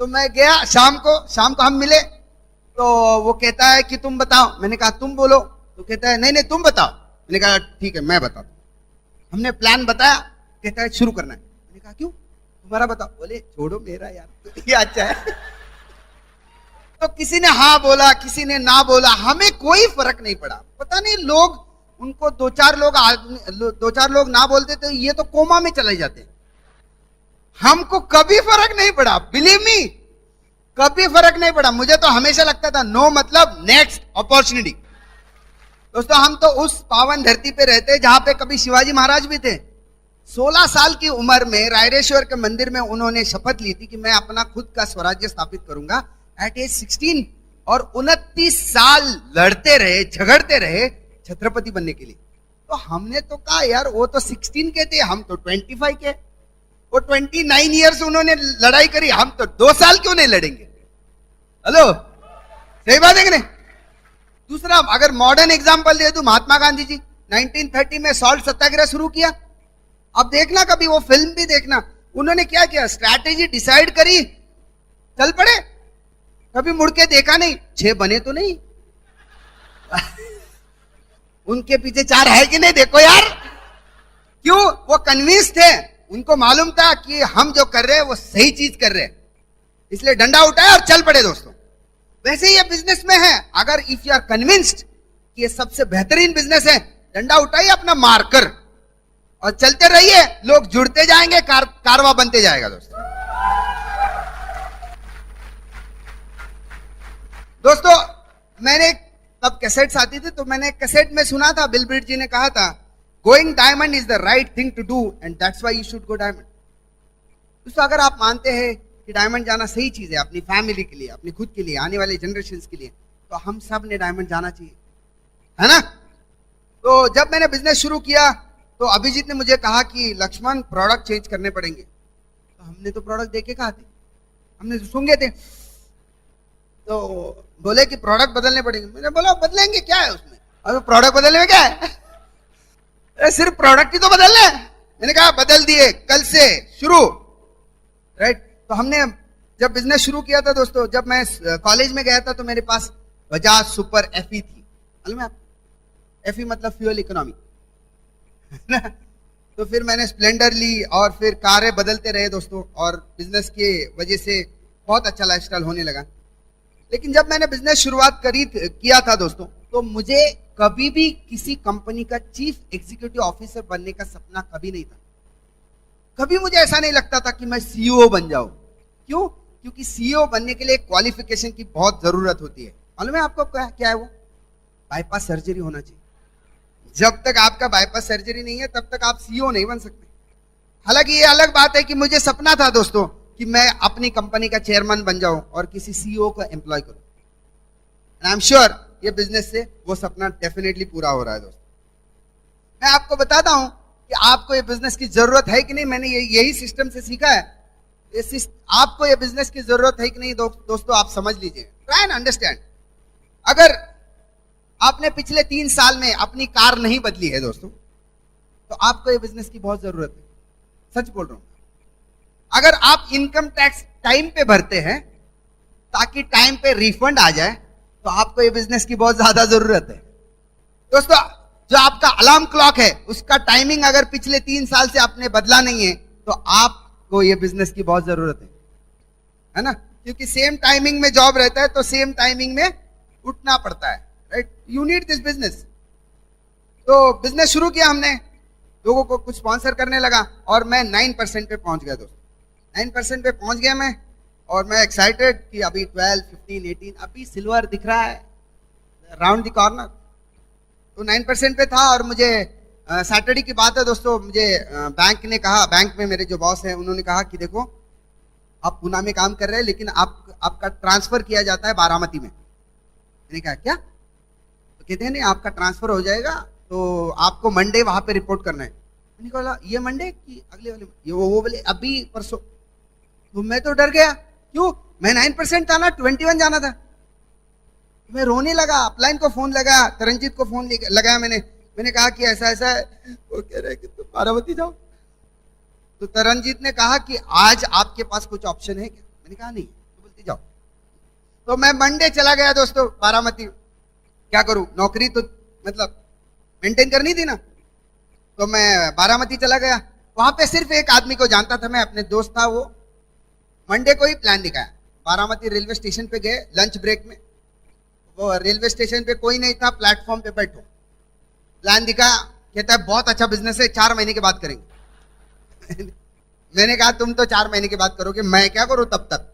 तो मैं गया शाम को हम मिले। तो वो कहता है कि तुम बताओ। मैंने कहा तुम बोलो। तो कहता है नहीं तुम बताओ। मैंने कहा ठीक है मैं बताता हूं। हमने प्लान बताया, कहता है शुरू करना है। मैंने कहा क्यों, तुम्हारा बताओ। बोले छोड़ो मेरा यार, तो ये अच्छा है। तो किसी ने हाँ बोला, किसी ने ना बोला, हमें कोई फर्क नहीं पड़ा। पता नहीं लोग, उनको 2-4 लोग ना बोलते तो ये तो कोमा में चले जाते। हमको कभी फर्क नहीं पड़ा, बिलीव मी, कभी फर्क नहीं पड़ा। मुझे तो हमेशा लगता था नो मतलब नेक्स्ट अपॉर्चुनिटी। दोस्तों हम तो उस पावन धरती पे रहते जहां पे कभी शिवाजी महाराज भी थे। 16 साल की उम्र में रायरेश्वर के मंदिर में उन्होंने शपथ ली थी कि मैं अपना खुद का स्वराज्य स्थापित करूंगा एट एज 16, और 29 साल लड़ते रहे, झगड़ते रहे छत्रपति बनने के लिए। तो हमने तो कहा यार वो तो 16 के थे, हम तो 25 के। वो 29 ईयर्स उन्होंने लड़ाई करी, हम तो 2 साल क्यों नहीं लड़ेंगे? हेलो, सही बात है कि नहीं? दूसरा अगर मॉडर्न एग्जांपल दे दूं, महात्मा गांधी जी 1930 में सॉल्ट सत्याग्रह शुरू किया। अब देखना, कभी वो फिल्म भी देखना, उन्होंने क्या किया, स्ट्रैटेजी डिसाइड करी, चल पड़े, कभी मुड़ के देखा नहीं। 6 बने तो नहीं उनके पीछे 4 है कि नहीं, देखो यार। क्यों? वो कन्विंस थे, उनको मालूम था कि हम जो कर रहे हैं वो सही चीज कर रहे हैं, इसलिए डंडा उठाया और चल पड़े दोस्तों। वैसे ही ये बिजनेस में है, अगर इफ यू आर कन्विंस्ड कि ये सबसे बेहतरीन बिजनेस है, डंडा उठाइए अपना मार्कर और चलते रहिए, लोग जुड़ते जाएंगे, कारवा बनते जाएगा दोस्तों। दोस्तों मैंने तब कैसेट्स आती थी, तो मैंने कैसेट में सुना था, बिल ब्रिट जी ने कहा था, going diamond is the right thing to do and that's why you should go diamond. दोस्तों अगर आप मानते हैं कि डायमंड जाना सही चीज है अपनी फैमिली के लिए, अपनी खुद के लिए, आने वाले जनरेशन के लिए, तो हम सब ने डायमंड जाना चाहिए, है ना। तो जब मैंने बिजनेस शुरू किया तो अभिजीत ने मुझे कहा कि लक्ष्मण प्रोडक्ट चेंज करने पड़ेंगे। तो हमने तो प्रोडक्ट देखे कहा थे, हमने तो सूंघे थे। तो बोले कि प्रोडक्ट बदलने पड़ेंगे। मैंने बोला बदलेंगे, क्या है उसमें, अब प्रोडक्ट बदलने में क्या है सिर्फ प्रोडक्ट ही तो बदलना है। मैंने कहा बदल दिए, कल से शुरू, राइट। तो हमने जब बिजनेस शुरू किया था दोस्तों, जब मैं कॉलेज में गया था तो मेरे पास बजाज सुपर एफई थी, मालूम है आप, एफई मतलब फ्यूल इकोनॉमी तो फिर मैंने स्प्लेंडर ली और फिर कारें बदलते रहे दोस्तों, और बिजनेस के वजह से बहुत अच्छा लाइफस्टाइल होने लगा। लेकिन जब मैंने बिजनेस शुरुआत किया था दोस्तों, तो मुझे कभी भी किसी कंपनी का चीफ एग्जीक्यूटिव ऑफिसर बनने का सपना कभी नहीं था। कभी मुझे ऐसा नहीं लगता था कि मैं सीईओ बन जाऊं। क्यों? क्योंकि सीईओ बनने के लिए क्वालिफिकेशन की बहुत जरूरत होती है। मालूम है आपको क्या है वो? बाईपास सर्जरी होना चाहिए। जब तक आपका बाईपास सर्जरी नहीं है तब तक आप सीईओ नहीं बन सकते। हालांकि ये अलग बात है कि मुझे सपना था दोस्तों कि मैं अपनी कंपनी का चेयरमैन बन जाऊं और किसी सीईओ को एम्प्लॉय करूं। आई एम श्योर ये बिजनेस से वो सपना डेफिनेटली पूरा हो रहा है दोस्तों। मैं आपको बताता हूं कि आपको ये बिजनेस की जरूरत है कि नहीं। मैंने यही सिस्टम से सीखा है। आपको ये बिजनेस की जरूरत है कि नहीं दोस्तों, आप समझ लीजिए, ट्राई एंड अंडरस्टैंड। अगर आपने पिछले 3 साल में अपनी कार नहीं बदली है दोस्तों, तो आपको ये बिजनेस की बहुत जरूरत है, सच बोल रहा हूं। अगर आप इनकम टैक्स टाइम पे भरते हैं ताकि टाइम पे रिफंड आ जाए, तो आपको ये बिजनेस की बहुत ज्यादा जरूरत है दोस्तों। जो आपका अलार्म क्लॉक है उसका टाइमिंग अगर पिछले 3 साल से आपने बदला नहीं है, तो आपको ये बिजनेस की बहुत जरूरत है ना। क्योंकि सेम टाइमिंग में जॉब रहता है तो सेम टाइमिंग में उठना पड़ता है, right. You need this business. तो बिजनेस शुरू किया हमने, लोगों को कुछ स्पॉन्सर करने लगा और मैं 9% पे पहुंच गया दोस्तों। 9% पे पहुंच गया मैं, और मैं एक्साइटेड कि अभी 12, 15, 18, अभी सिल्वर दिख रहा है राउंड द कॉर्नर। तो 9% पे था, और मुझे सैटरडे की बात है दोस्तों, मुझे बैंक ने कहा, बैंक में मेरे जो बॉस हैं उन्होंने कहा कि देखो आप पूना में काम कर रहे हैं लेकिन आपका ट्रांसफर किया जाता है बारामती में। मैंने कहा क्या? तो कहते हैं नहीं, आपका ट्रांसफर हो जाएगा तो आपको मंडे वहां पे रिपोर्ट करना है। मैंने कहा ये मंडे की अगले वाले, ये वो बोले अभी परसों। तो मैं तो डर गया। क्यों? मैं 9% था ना, 21 जाना था। मैं रोने लगा, अपलाइन को फोन लगाया, तरनजीत को फोन लगाया मैंने कहा कि ऐसा ऐसा है। वो कह रहे कि तुम बारामती जाओ। तो तरनजीत ने कहा कि आज आपके पास कुछ ऑप्शन है क्या? मैंने कहा नहीं। तो बोलती जाओ। तो मैं मंडे चला गया दोस्तों बारामती। क्या करूं, नौकरी तो मतलब मेंटेन करनी थी ना। तो मैं बारामती चला गया। वहां पे सिर्फ एक आदमी को जानता था मैं, अपने दोस्त था वो। मंडे को ही प्लान दिखाया। बारामती रेलवे स्टेशन पे गए लंच ब्रेक में। वो रेलवे स्टेशन पे कोई नहीं था, प्लेटफॉर्म पे बैठो। प्लान दिखाया, कहता है बहुत अच्छा बिजनेस है, 4 महीने के बाद करेंगे मैंने कहा तुम तो 4 महीने के बाद करोगे, मैं क्या करूं तब तक।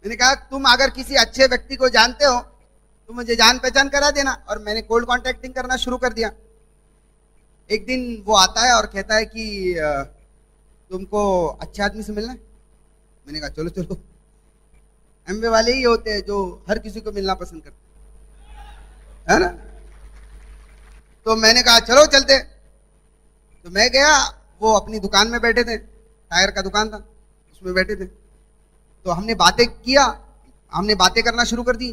मैंने कहा तुम अगर किसी अच्छे व्यक्ति को जानते हो तो मुझे जान पहचान करा देना। और मैंने कोल्ड कॉन्ट्रैक्टिंग करना शुरू कर दिया। एक दिन वो आता है और कहता है कि तुमको अच्छे आदमी से मिलना है। मैंने कहा चलो चलो, एमवे वाले ही होते हैं जो हर किसी को मिलना पसंद करते है ना। तो मैंने कहा चलो चलते। तो मैं गया, वो अपनी दुकान में बैठे थे, टायर का दुकान था, उसमें बैठे थे। तो हमने बातें करना शुरू कर दी।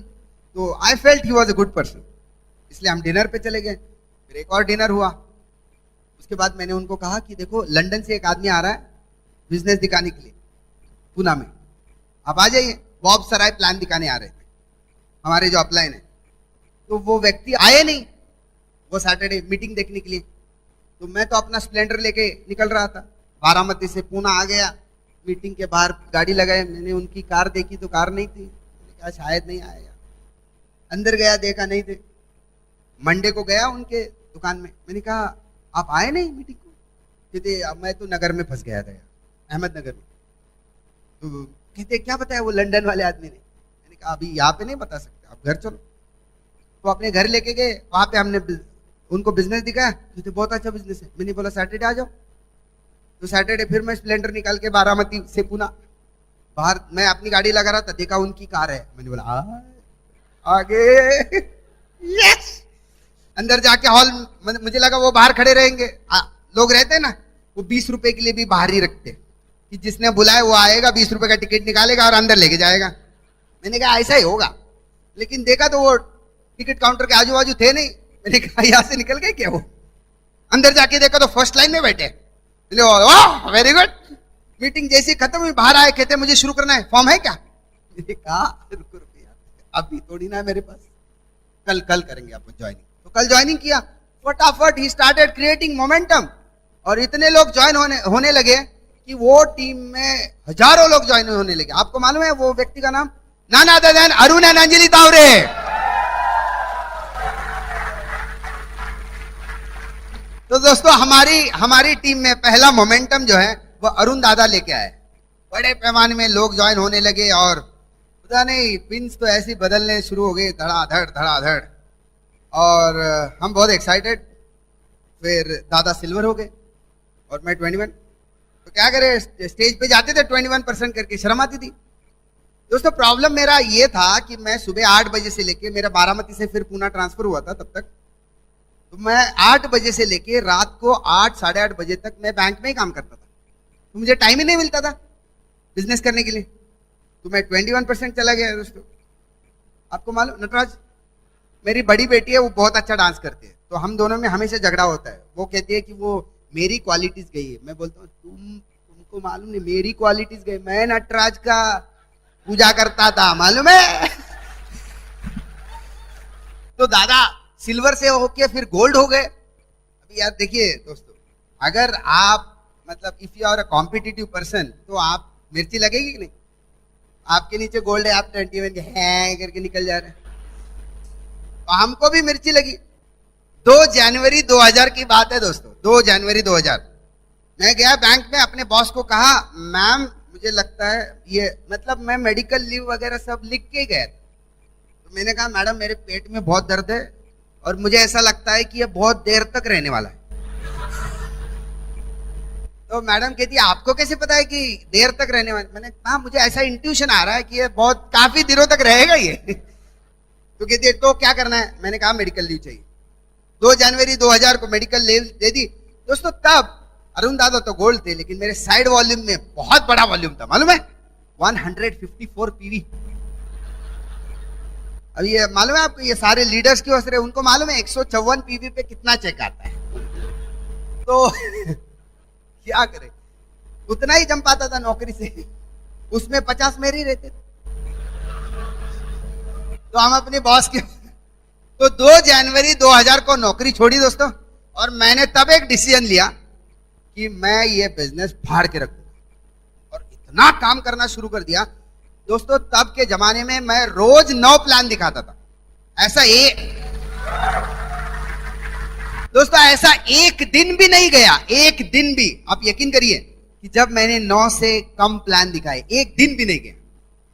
तो I felt he was a good person. इसलिए हम डिनर पे चले गए। फिर एक और डिनर हुआ। उसके बाद मैंने उनको कहा कि देखो लंदन से एक आदमी आ रहा है बिजनेस दिखाने के लिए पूना में, आप आ जाइए। बॉब सराय प्लान दिखाने आ रहे थे हमारे जो अपलाइन है। तो वो व्यक्ति आए नहीं, वो सैटरडे मीटिंग देखने के लिए। तो मैं तो अपना स्प्लेंडर लेके निकल रहा था, बारामती से पूना आ गया। मीटिंग के बाहर गाड़ी लगाई, मैंने उनकी कार देखी तो कार नहीं थी। मैंने कहा शायद नहीं आएगा। अंदर गया, देखा नहीं थे। मंडे को गया उनके दुकान में, मैंने कहा आप आए नहीं मीटिंग को? कहते अब मैं तो नगर में फंस गया था यार, अहमदनगर में। तो कहते क्या बताया वो लंदन वाले आदमी ने? मैंने कहा अभी यहाँ पे नहीं बता सकते, आप घर चलो। तो अपने घर लेके गए, वहां पे हमने उनको बिजनेस दिखाया। कहते बहुत अच्छा बिजनेस है। मैंने बोला सैटरडे आ जाओ। तो सैटरडे फिर मैं स्प्लेंडर निकाल के बारामती से पुना बाहर मैं अपनी गाड़ी लगा रहा था, देखा उनकी कार है। मैंने बोला आगे यस। अंदर जाके हॉल, मुझे लगा वो बाहर खड़े रहेंगे। लोग रहते हैं ना, वो 20 रुपए के लिए भी बाहर ही रखते कि जिसने बुलाए वो आएगा, 20 रुपए का टिकट निकालेगा और अंदर लेके जाएगा। मैंने कहा ऐसा ही होगा, लेकिन देखा तो वो टिकट काउंटर के आजू बाजू थे नहीं। मैंने कहा यहाँ से निकल गए क्या वो? अंदर जाके देखा तो फर्स्ट लाइन में बैठे। Very good. मीटिंग जैसी खत्म हुई, बाहर आए, कहते मुझे शुरू करना है, फॉर्म है क्या? मैंने कहा रुको रुपया अभी थोड़ी ना है मेरे पास, कल करेंगे आपको ज्वाइनिंग। तो कल ज्वाइनिंग किया, फटाफट ही स्टार्टेड क्रिएटिंग मोमेंटम। और इतने लोग ज्वाइन होने लगे कि वो टीम में हजारों लोग ज्वाइन होने लगे। आपको मालूम है वो व्यक्ति का नाम? नाना दादन अरुण एंड अंजलि तावरे। तो दोस्तों हमारी टीम में पहला मोमेंटम जो है वो अरुण दादा लेके आए। बड़े पैमाने में लोग ज्वाइन होने लगे और पता नहीं पिंस तो ऐसे बदलने शुरू हो गए, धड़ाधड़। और हम बहुत एक्साइटेड। फिर दादा सिल्वर हो गए और मैं 21। तो क्या करें, स्टेज पे जाते थे 21% करके, शर्म आती थी। दोस्तों प्रॉब्लम मेरा ये था कि मैं सुबह 8 बजे से लेके, मेरा बारामती से फिर पूना ट्रांसफर हुआ था तब तक, तो मैं 8 बजे से लेके रात को 8 साढ़े 8 बजे तक मैं बैंक में ही काम करता था। तो मुझे टाइम ही नहीं मिलता था बिजनेस करने के लिए। तो मैं 21% चला गया दोस्तों। आपको मालूम, नटराज मेरी बड़ी बेटी है, वो बहुत अच्छा डांस करती है। तो हम दोनों में हमेशा झगड़ा होता है। वो कहती है कि वो मेरी क्वालिटीज गई है, मैं बोलता हूँ तुमको मालूम नहीं मेरी क्वालिटीज गई, मैं नटराज का पूजा करता था, मालूम है? तो दादा सिल्वर से होके फिर गोल्ड हो गए। अभी यार देखिए दोस्तों, अगर आप मतलब if you are a competitive person तो आप मिर्ची लगेगी कि नहीं? आपके नीचे गोल्ड है, आप 21 के हैं करके निकल जा रहे हैं। तो हमको भी मिर्ची लगी। 2 जनवरी 2000 की बात है दोस्तों, 2 जनवरी 2000। मैं गया बैंक में, अपने बॉस को कहा मैम मुझे लगता है ये, मतलब मैं मेडिकल लीव वगैरह सब लिख के गया। तो मैंने कहा मैडम मेरे पेट में बहुत दर्द है और मुझे ऐसा लगता है कि ये बहुत देर तक रहने वाला है। तो मैडम कहती है आपको कैसे पता है कि देर तक रहने वाला? मैंने कहा मुझे ऐसा इंट्यूशन आ रहा है कि ये बहुत काफी दिनों तक रहेगा ये। तो कहती है तो क्या करना है? मैंने कहा मेडिकल लीव चाहिए। 2 जनवरी 2000 को मेडिकल लीव दे दी। दोस्तों तब अरुण दादा तो गोल्ड थे, लेकिन मेरे साइड वॉल्यूम में बहुत बड़ा वॉल्यूम था, मालूम है? 154 पीवी। अब ये मालूम है आपको, ये सारे लीडर्स क्यों हंस रहे हैं? उनको मालूम है 154 पीवी पे कितना चेक आता है। तो क्या करे, उतना ही जम पाता था नौकरी से, उसमें 50 मेरे ही रहते थे। तो हम अपने बॉस के तो 2 जनवरी 2000 को नौकरी छोड़ी दोस्तों। और मैंने तब एक डिसीजन लिया कि मैं ये बिजनेस फाड़ के रखूंगा और इतना काम करना शुरू कर दिया दोस्तों। तब के जमाने में मैं रोज 9 प्लान दिखाता था। ऐसा दोस्तों ऐसा एक दिन भी नहीं गया, एक दिन भी, आप यकीन करिए कि जब मैंने 9 से कम प्लान दिखाए, एक दिन भी नहीं गया।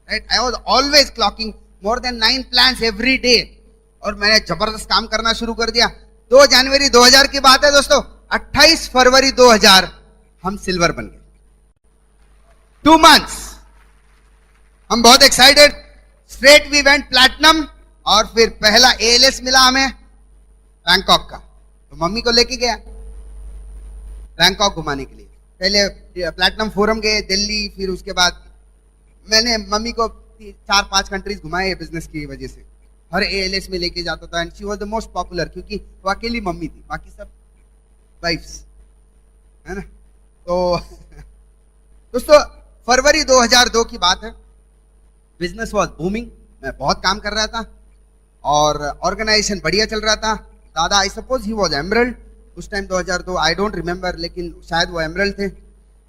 Right, I was always clocking more than 9 plans every day. और मैंने जबरदस्त काम करना शुरू कर दिया। 2 जनवरी 2000 की बात है दोस्तों। 28 फरवरी 2000 हम सिल्वर बन गए। 2 मंथ्स हम बहुत excited. Straight we went platinum और फिर पहला ALS मिला हमें बैंकॉक का। तो मम्मी को लेके गया बैंकॉक घुमाने के लिए। पहले प्लैटिनम फोरम गए दिल्ली, फिर उसके बाद मैंने मम्मी को 4-5 कंट्रीज घुमाए बिजनेस की वजह से। हर ALS में लेके जाता था, and she was the most popular, क्योंकि वो अकेली मम्मी थी, बाकी सब वाइफ्स है ना। तो दोस्तों फरवरी 2002 की बात है, बिजनेस वाज बूमिंग, मैं बहुत काम कर रहा था और ऑर्गेनाइजेशन बढ़िया चल रहा था। दादा I suppose he was emerald उस टाइम 2002, आई डोंट रिमेम्बर, लेकिन शायद वो एमरल्ड थे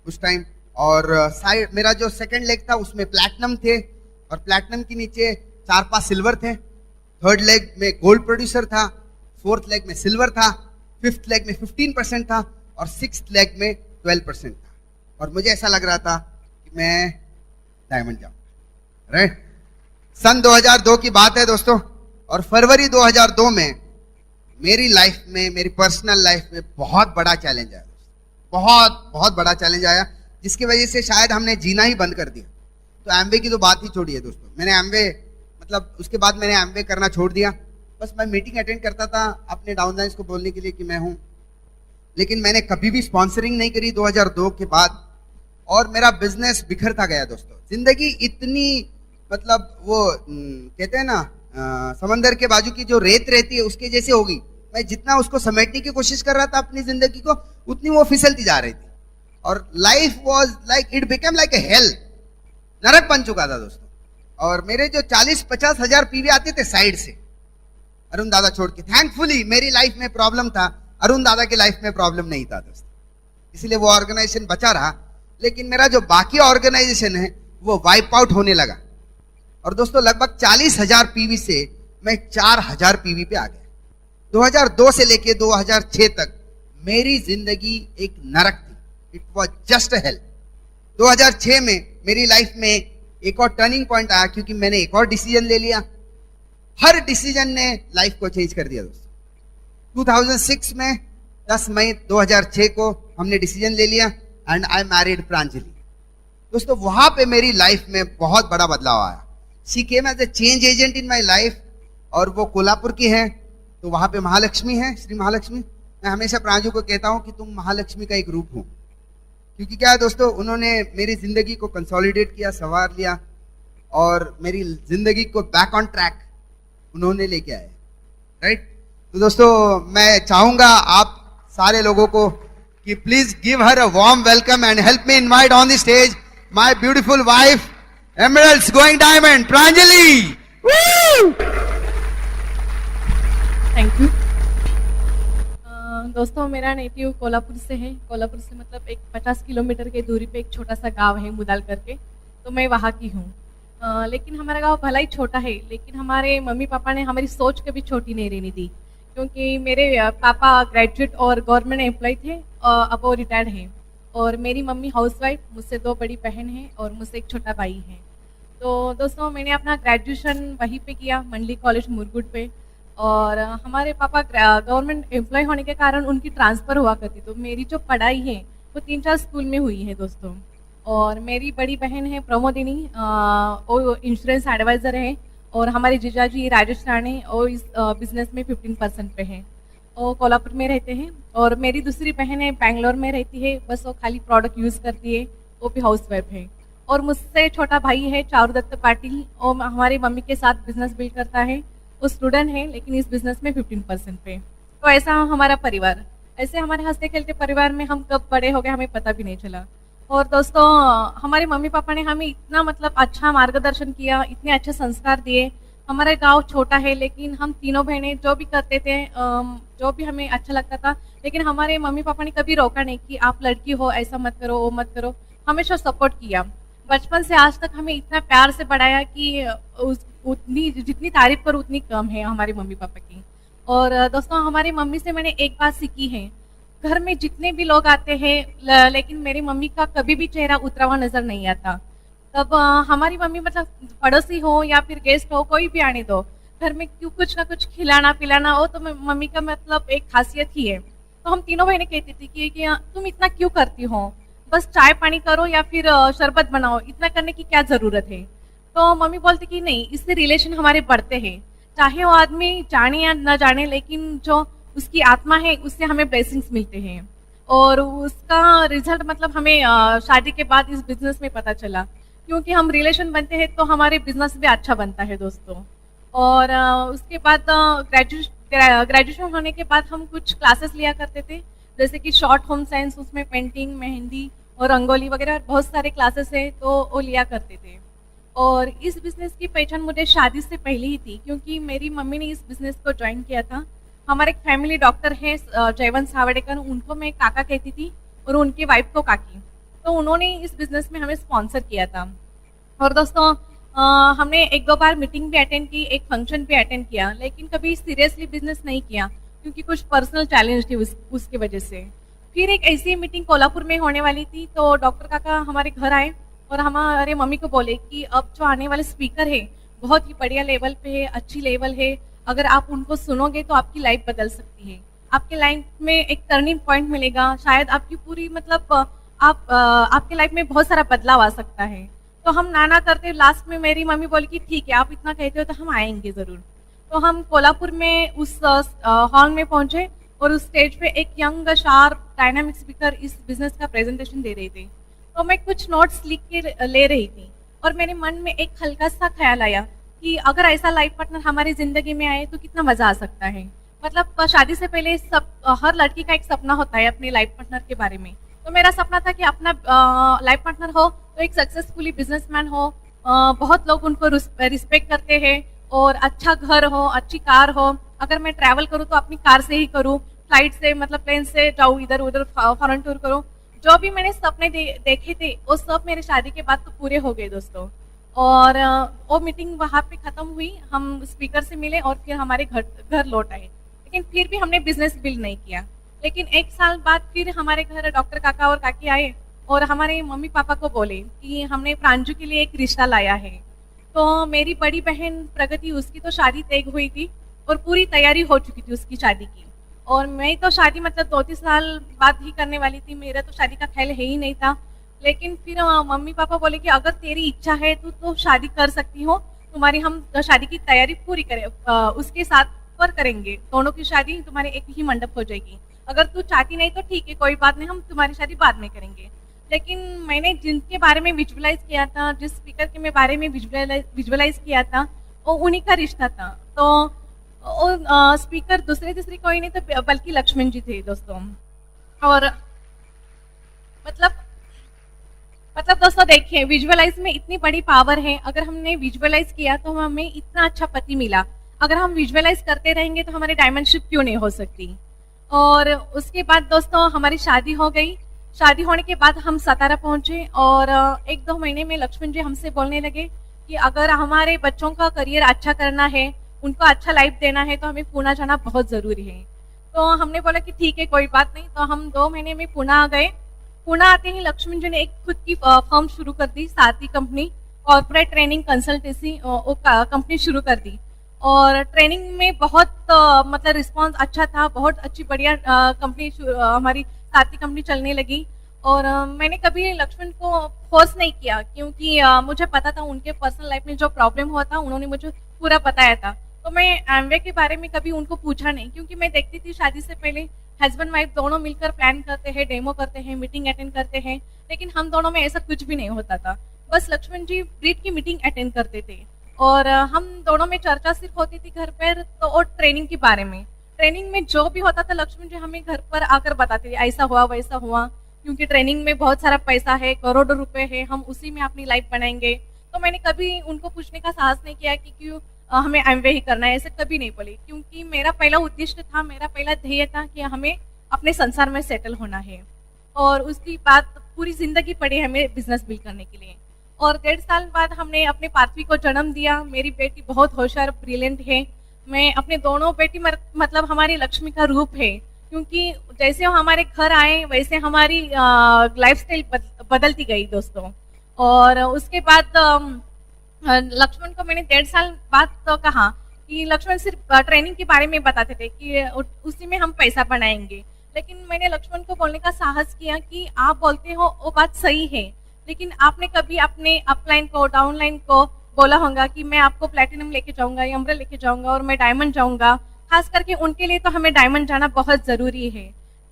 उस टाइम। और साइड मेरा जो सेकंड लेग था उसमें प्लैटिनम थे, और प्लैटिनम के नीचे 4-5 सिल्वर थे। थर्ड लेग में गोल्ड प्रोड्यूसर था, फोर्थ लेग में सिल्वर था, फिफ्थ लेग में 15% था, और सिक्स्थ लेग में 12% था। और मुझे ऐसा लग रहा था कि मैं डायमंड जाऊंगा, राइट। सन 2002 की बात है दोस्तों, और फरवरी 2002 में मेरी लाइफ में, मेरी पर्सनल लाइफ में बहुत बड़ा चैलेंज आया, बहुत बड़ा चैलेंज आया, जिसकी वजह से शायद हमने जीना ही बंद कर दिया। तो एमवे की तो बात ही छोड़िए दोस्तों, मैंने एमवे मतलब उसके बाद मैंने एमवे करना छोड़ दिया। बस मैं मीटिंग अटेंड करता था अपने डाउनलाइंस को बोलने के लिए कि मैं हूं, लेकिन मैंने कभी भी स्पॉन्सरिंग नहीं करी 2002 के बाद, और मेरा बिजनेस बिखरता गया दोस्तों। जिंदगी इतनी मतलब वो कहते हैं ना समंदर के बाजू की जो रेत रहती है उसके जैसे होगी। मैं जितना उसको समेटने की कोशिश कर रहा था अपनी जिंदगी को, उतनी वो फिसलती जा रही थी, और life was like it become like a hello, नरक बन चुका था दोस्तों। और मेरे जो 40-50 हजार पीवी आते थे साइड से, अरुण दादा छोड़ के, थैंकफुली मेरी लाइफ में प्रॉब्लम था, अरुण दादा की लाइफ में प्रॉब्लम नहीं था दोस्तों, इसलिए वो ऑर्गेनाइजेशन बचा रहा। लेकिन मेरा जो बाकी ऑर्गेनाइजेशन है वो वाइप आउट होने लगा, और दोस्तों लगभग 40,000 पीवी से मैं 4,000 पीवी पे आ गया। 2002 से लेके 2006 तक मेरी जिंदगी एक नरक थी, it was just a hello. 2006 में मेरी लाइफ में एक और टर्निंग पॉइंट आया, क्योंकि मैंने एक और डिसीजन ले लिया। हर डिसीजन ने लाइफ को चेंज कर दिया दोस्तों। 2006 में 10 मई 2006 को हमने डिसीजन ले लिया, एंड आई मैरिड प्रांजलि। दोस्तों वहां पे मेरी लाइफ में बहुत बड़ा बदलाव आया। She came as a change agent in my life, और वो कोल्हापुर की है, तो वहां पे महालक्ष्मी है, श्री महालक्ष्मी। मैं हमेशा प्रांजू को कहता हूं कि तुम महालक्ष्मी का एक रूप हो, क्योंकि क्या है दोस्तों, उन्होंने मेरी जिंदगी को कंसोलिडेट किया, संवार लिया, और मेरी जिंदगी को बैक ऑन ट्रैक उन्होंने लेके आए, राइट। तो दोस्तों मैं चाहूंगा आप सारे लोगों को कि please give her a warm welcome and help me invite on the stage my beautiful wife, emeralds going diamond, Pranjali. Thank you. दोस्तों मेरा नेटिव कोल्हापुर से है। कोल्हापुर से मतलब एक 50 किलोमीटर की दूरी पे एक छोटा सा गांव है मुदाल करके, तो मैं वहाँ की हूँ। लेकिन हमारा गांव भला ही छोटा है, लेकिन हमारे मम्मी पापा ने हमारी सोच कभी छोटी नहीं रहने दी, क्योंकि मेरे पापा ग्रेजुएट और गवर्नमेंट एम्प्लॉय थे, अब वो रिटायर्ड हैं, और मेरी मम्मी हाउसवाइफ, मुझसे 2 बड़ी बहन हैं और मुझसे एक छोटा भाई है। तो दोस्तों मैंने अपना ग्रेजुएशन वहीं पे किया, मंडली कॉलेज मुरगुड पे, और हमारे पापा गवर्नमेंट एम्प्लॉय होने के कारण उनकी ट्रांसफ़र हुआ करती, तो मेरी जो पढ़ाई है वो 3-4 स्कूल में हुई है दोस्तों। और मेरी बड़ी बहन है प्रमोदिनी, वो इंश्योरेंस एडवाइज़र है, और हमारे जीजाजी राजेश राणे और इस बिजनेस में 15% पे हैं, वो कोल्हापुर में रहते हैं। और मेरी दूसरी बहन है बेंगलोर में रहती है, बस वो खाली प्रोडक्ट यूज़ करती है, वो भी हाउस वाइफ है। और मुझसे छोटा भाई है चारुदत्त पाटिल, और हमारी मम्मी के साथ बिजनेस बिल्ड करता है, वो स्टूडेंट है लेकिन इस बिजनेस में 15% पे। तो ऐसा हमारा परिवार, ऐसे हमारे हंसते खेलते परिवार में हम कब बड़े हो गए हमें पता भी नहीं चला। और दोस्तों हमारे मम्मी पापा ने हमें इतना मतलब अच्छा मार्गदर्शन किया, इतने अच्छे संस्कार दिए। हमारा गांव छोटा है लेकिन हम तीनों बहनें जो भी करते थे, जो भी हमें अच्छा लगता था, लेकिन हमारे मम्मी पापा ने कभी रोका नहीं कि आप लड़की हो ऐसा मत करो वो मत करो, हमेशा सपोर्ट किया। बचपन से आज तक हमें इतना प्यार से बढ़ाया कि उतनी जितनी तारीफ करो उतनी कम है हमारे मम्मी पापा की। और दोस्तों हमारी मम्मी से मैंने एक बात सीखी है, घर में जितने भी लोग आते हैं लेकिन मेरी मम्मी का कभी भी चेहरा उतरा हुआ नजर नहीं आता। तब हमारी मम्मी मतलब पड़ोसी हो या फिर गेस्ट हो, कोई भी आने दो, घर में क्यों कुछ ना कुछ खिलाना पिलाना हो, तो मम्मी का मतलब एक खासियत ही है। तो हम तीनों बहनें कहती थी कि तुम इतना क्यों करती हो, बस चाय पानी करो या फिर शरबत बनाओ, इतना करने की क्या जरूरत है। तो मम्मी बोलती कि नहीं, इससे रिलेशन हमारे बढ़ते हैं, चाहे वो आदमी जाने या न जाने, लेकिन जो उसकी आत्मा है उससे हमें ब्लेसिंग्स मिलते हैं। और उसका रिजल्ट मतलब हमें शादी के बाद इस बिजनेस में पता चला, क्योंकि हम रिलेशन बनते हैं तो हमारे बिजनेस भी अच्छा बनता है दोस्तों। और उसके बाद ग्रेजुएशन होने के बाद हम कुछ क्लासेस लिया करते थे, जैसे कि शॉर्ट होम साइंस, उसमें पेंटिंग, मेहंदी और रंगोली वगैरह बहुत सारे क्लासेस है, तो वो लिया करते थे। और इस बिज़नेस की पहचान मुझे शादी से पहले ही थी, क्योंकि मेरी मम्मी ने इस बिज़नेस को ज्वाइन किया था। हमारे एक फैमिली डॉक्टर हैं जयवंत सावड़ेकर, उनको मैं काका कहती थी और उनकी वाइफ को काकी, तो उन्होंने इस बिज़नेस में हमें स्पॉन्सर किया था। और दोस्तों हमने एक दो बार मीटिंग भी अटेंड की, एक फंक्शन भी अटेंड किया, लेकिन कभी सीरियसली बिजनेस नहीं किया, क्योंकि कुछ पर्सनल चैलेंज थी उसकी वजह से। फिर एक ऐसी मीटिंग कोल्हापुर में होने वाली थी, तो डॉक्टर काका हमारे घर आए और हमारे मम्मी को बोले कि अब जो आने वाले स्पीकर है बहुत ही बढ़िया लेवल पे है, अच्छी लेवल है, अगर आप उनको सुनोगे तो आपकी लाइफ बदल सकती है, आपके लाइफ में एक टर्निंग पॉइंट मिलेगा, शायद आपकी पूरी मतलब आपके लाइफ में बहुत सारा बदलाव आ सकता है। तो हम नाना करते, लास्ट में मेरी मम्मी बोली कि ठीक है, आप इतना कहते हो तो हम आएंगे जरूर। तो हम कोल्हापुर में उस हॉल में पहुंचे और उस स्टेज पे एक यंग शार्प डायनामिक स्पीकर इस बिजनेस का प्रेजेंटेशन दे रहे थे। तो मैं कुछ नोट्स लिख के ले रही थी और मेरे मन में एक हल्का सा ख्याल आया कि अगर ऐसा लाइफ पार्टनर हमारी जिंदगी में आए तो कितना मजा आ सकता है। मतलब शादी से पहले सब हर लड़की का एक सपना होता है अपने लाइफ पार्टनर के बारे में। तो मेरा सपना था कि अपना लाइफ पार्टनर हो तो एक सक्सेसफुली बिजनेसमैन हो, बहुत लोग उनको रिस्पेक्ट करते हैं, और अच्छा घर हो, अच्छी कार हो, अगर मैं ट्रैवल करूँ तो अपनी कार से ही करूँ, फ्लाइट से मतलब प्लेन से जाऊँ, इधर उधर फॉरेन टूर करूँ। जो भी मैंने सपने देखे थे वो सब मेरे शादी के बाद तो पूरे हो गए दोस्तों। और वो मीटिंग वहाँ पे खत्म हुई, हम स्पीकर से मिले और फिर हमारे घर लौट आए, लेकिन फिर भी हमने बिजनेस बिल्ड नहीं किया। लेकिन एक साल बाद फिर हमारे घर डॉक्टर काका और काकी आए और हमारे मम्मी पापा को बोले कि हमने प्रांजू के लिए एक रिश्ता लाया है। तो मेरी बड़ी बहन प्रगति, उसकी तो शादी तय हुई थी और पूरी तैयारी हो चुकी थी उसकी शादी की, और मैं तो शादी मतलब 2-3 साल बाद ही करने वाली थी, मेरा तो शादी का ख्याल है ही नहीं था। लेकिन फिर मम्मी पापा बोले कि अगर तेरी इच्छा है तो शादी कर सकती हो, तुम्हारी हम शादी की तैयारी पूरी करें, उसके साथ पर करेंगे, दोनों की शादी तुम्हारे एक ही मंडप हो जाएगी, अगर तू चाहती नहीं तो ठीक है, कोई बात नहीं, हम तुम्हारी शादी बाद में करेंगे। लेकिन मैंने जिनके बारे में विजुअलाइज किया था, जिस स्पीकर के बारे में विजुअलाइज किया था, वो उन्हीं का रिश्ता था। तो स्पीकर दूसरे कोई नहीं तो बल्कि लक्ष्मण जी थे दोस्तों। और मतलब दोस्तों देखिए, विजुअलाइज में इतनी बड़ी पावर है। अगर हमने विजुअलाइज किया तो हमें इतना अच्छा पति मिला, अगर हम विजुअलाइज करते रहेंगे तो हमारी डायमंड शिप क्यों नहीं हो सकती। और उसके बाद दोस्तों हमारी शादी हो गई। शादी होने के बाद हम सतारा पहुंचे और 1-2 महीने में लक्ष्मण जी हमसे बोलने लगे कि अगर हमारे बच्चों का करियर अच्छा करना है, उनको अच्छा लाइफ देना है, तो हमें पुणे जाना बहुत ज़रूरी है। तो हमने बोला कि ठीक है, कोई बात नहीं। तो हम 2 महीने में पुणे आ गए। पुणे आते ही लक्ष्मण जी ने एक खुद की फर्म शुरू कर दी, साथी company, corporate training consultancy company शुरू कर दी। और ट्रेनिंग में बहुत मतलब रिस्पांस अच्छा था, बहुत अच्छी बढ़िया कंपनी हमारी साथी कंपनी चलने लगी। और मैंने कभी लक्ष्मण को फोर्स नहीं किया, क्योंकि मुझे पता था उनके पर्सनल लाइफ में जो प्रॉब्लम हुआ था उन्होंने मुझे पूरा बताया था। तो मैं एमवे के बारे में कभी उनको पूछा नहीं, क्योंकि मैं देखती थी शादी से पहले हस्बैंड वाइफ दोनों मिलकर प्लान करते हैं, डेमो करते हैं, मीटिंग अटेंड करते हैं, लेकिन हम दोनों में ऐसा कुछ भी नहीं होता था। बस लक्ष्मण जी ब्रीड की मीटिंग अटेंड करते थे और हम दोनों में चर्चा सिर्फ होती थी घर पर, तो और ट्रेनिंग के बारे में। ट्रेनिंग में जो भी होता था लक्ष्मण जी हमें घर पर आकर बताते थे, ऐसा हुआ वैसा हुआ, क्योंकि ट्रेनिंग में बहुत सारा पैसा है, करोड़ों रुपए है, हम उसी में अपनी लाइफ बनाएंगे। तो मैंने कभी उनको पूछने का साहस नहीं किया कि क्यों हमें एमवे ही करना है, ऐसे कभी नहीं बोली, क्योंकि मेरा पहला उद्देश्य था, मेरा पहला ध्येय था कि हमें अपने संसार में सेटल होना है। और उसकी बात पूरी जिंदगी पड़ी हमें बिजनेस बिल्ड करने के लिए। और 1.5 साल बाद हमने अपने पार्थवी को जन्म दिया। मेरी बेटी बहुत होशियार ब्रिलियंट है। मैं अपने दोनों बेटी मतलब हमारी लक्ष्मी का रूप है, क्योंकि जैसे वो हमारे घर आए वैसे हमारी लाइफस्टाइल बदलती गई दोस्तों। और उसके बाद लक्ष्मण को मैंने 1.5 साल बाद तो कहा कि लक्ष्मण सिर्फ ट्रेनिंग के बारे में बताते थे कि उसी में हम पैसा बनाएंगे, लेकिन मैंने लक्ष्मण को बोलने का साहस किया कि आप बोलते हो वो बात सही है, लेकिन आपने कभी अपने अपलाइन को डाउनलाइन को बोला होगा कि मैं आपको प्लेटिनम लेके जाऊंगा, एमराल्ड लेके जाऊंगा और मैं डायमंड जाऊंगा। खास करके उनके लिए तो हमें डायमंड जाना बहुत जरूरी है।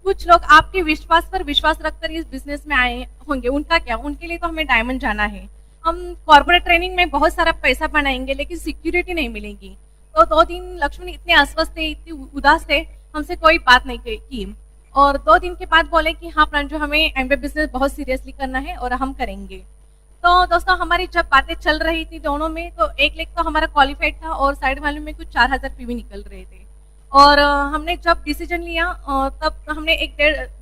कुछ लोग आपके विश्वास पर विश्वास रखकर इस बिजनेस में आए होंगे, उनका क्या, उनके लिए तो हमें डायमंड जाना है। हम कॉर्पोरेट ट्रेनिंग में बहुत सारा पैसा बनाएंगे लेकिन सिक्योरिटी नहीं मिलेगी। तो 2 दिन लक्ष्मण इतने अस्वस्थ थे, इतने उदास थे, हमसे कोई बात नहीं की। और 2 दिन के बाद बोले कि हाँ प्रांजू, हमें एमबीए बिजनेस बहुत सीरियसली करना है और हम करेंगे। तो दोस्तों हमारी जब बातें चल रही थी दोनों में, तो 1 लाख तो हमारा क्वालिफाइड था और साइड वाले में कुछ 4000 पीवी निकल रहे थे। और हमने जब डिसीजन लिया, तब हमने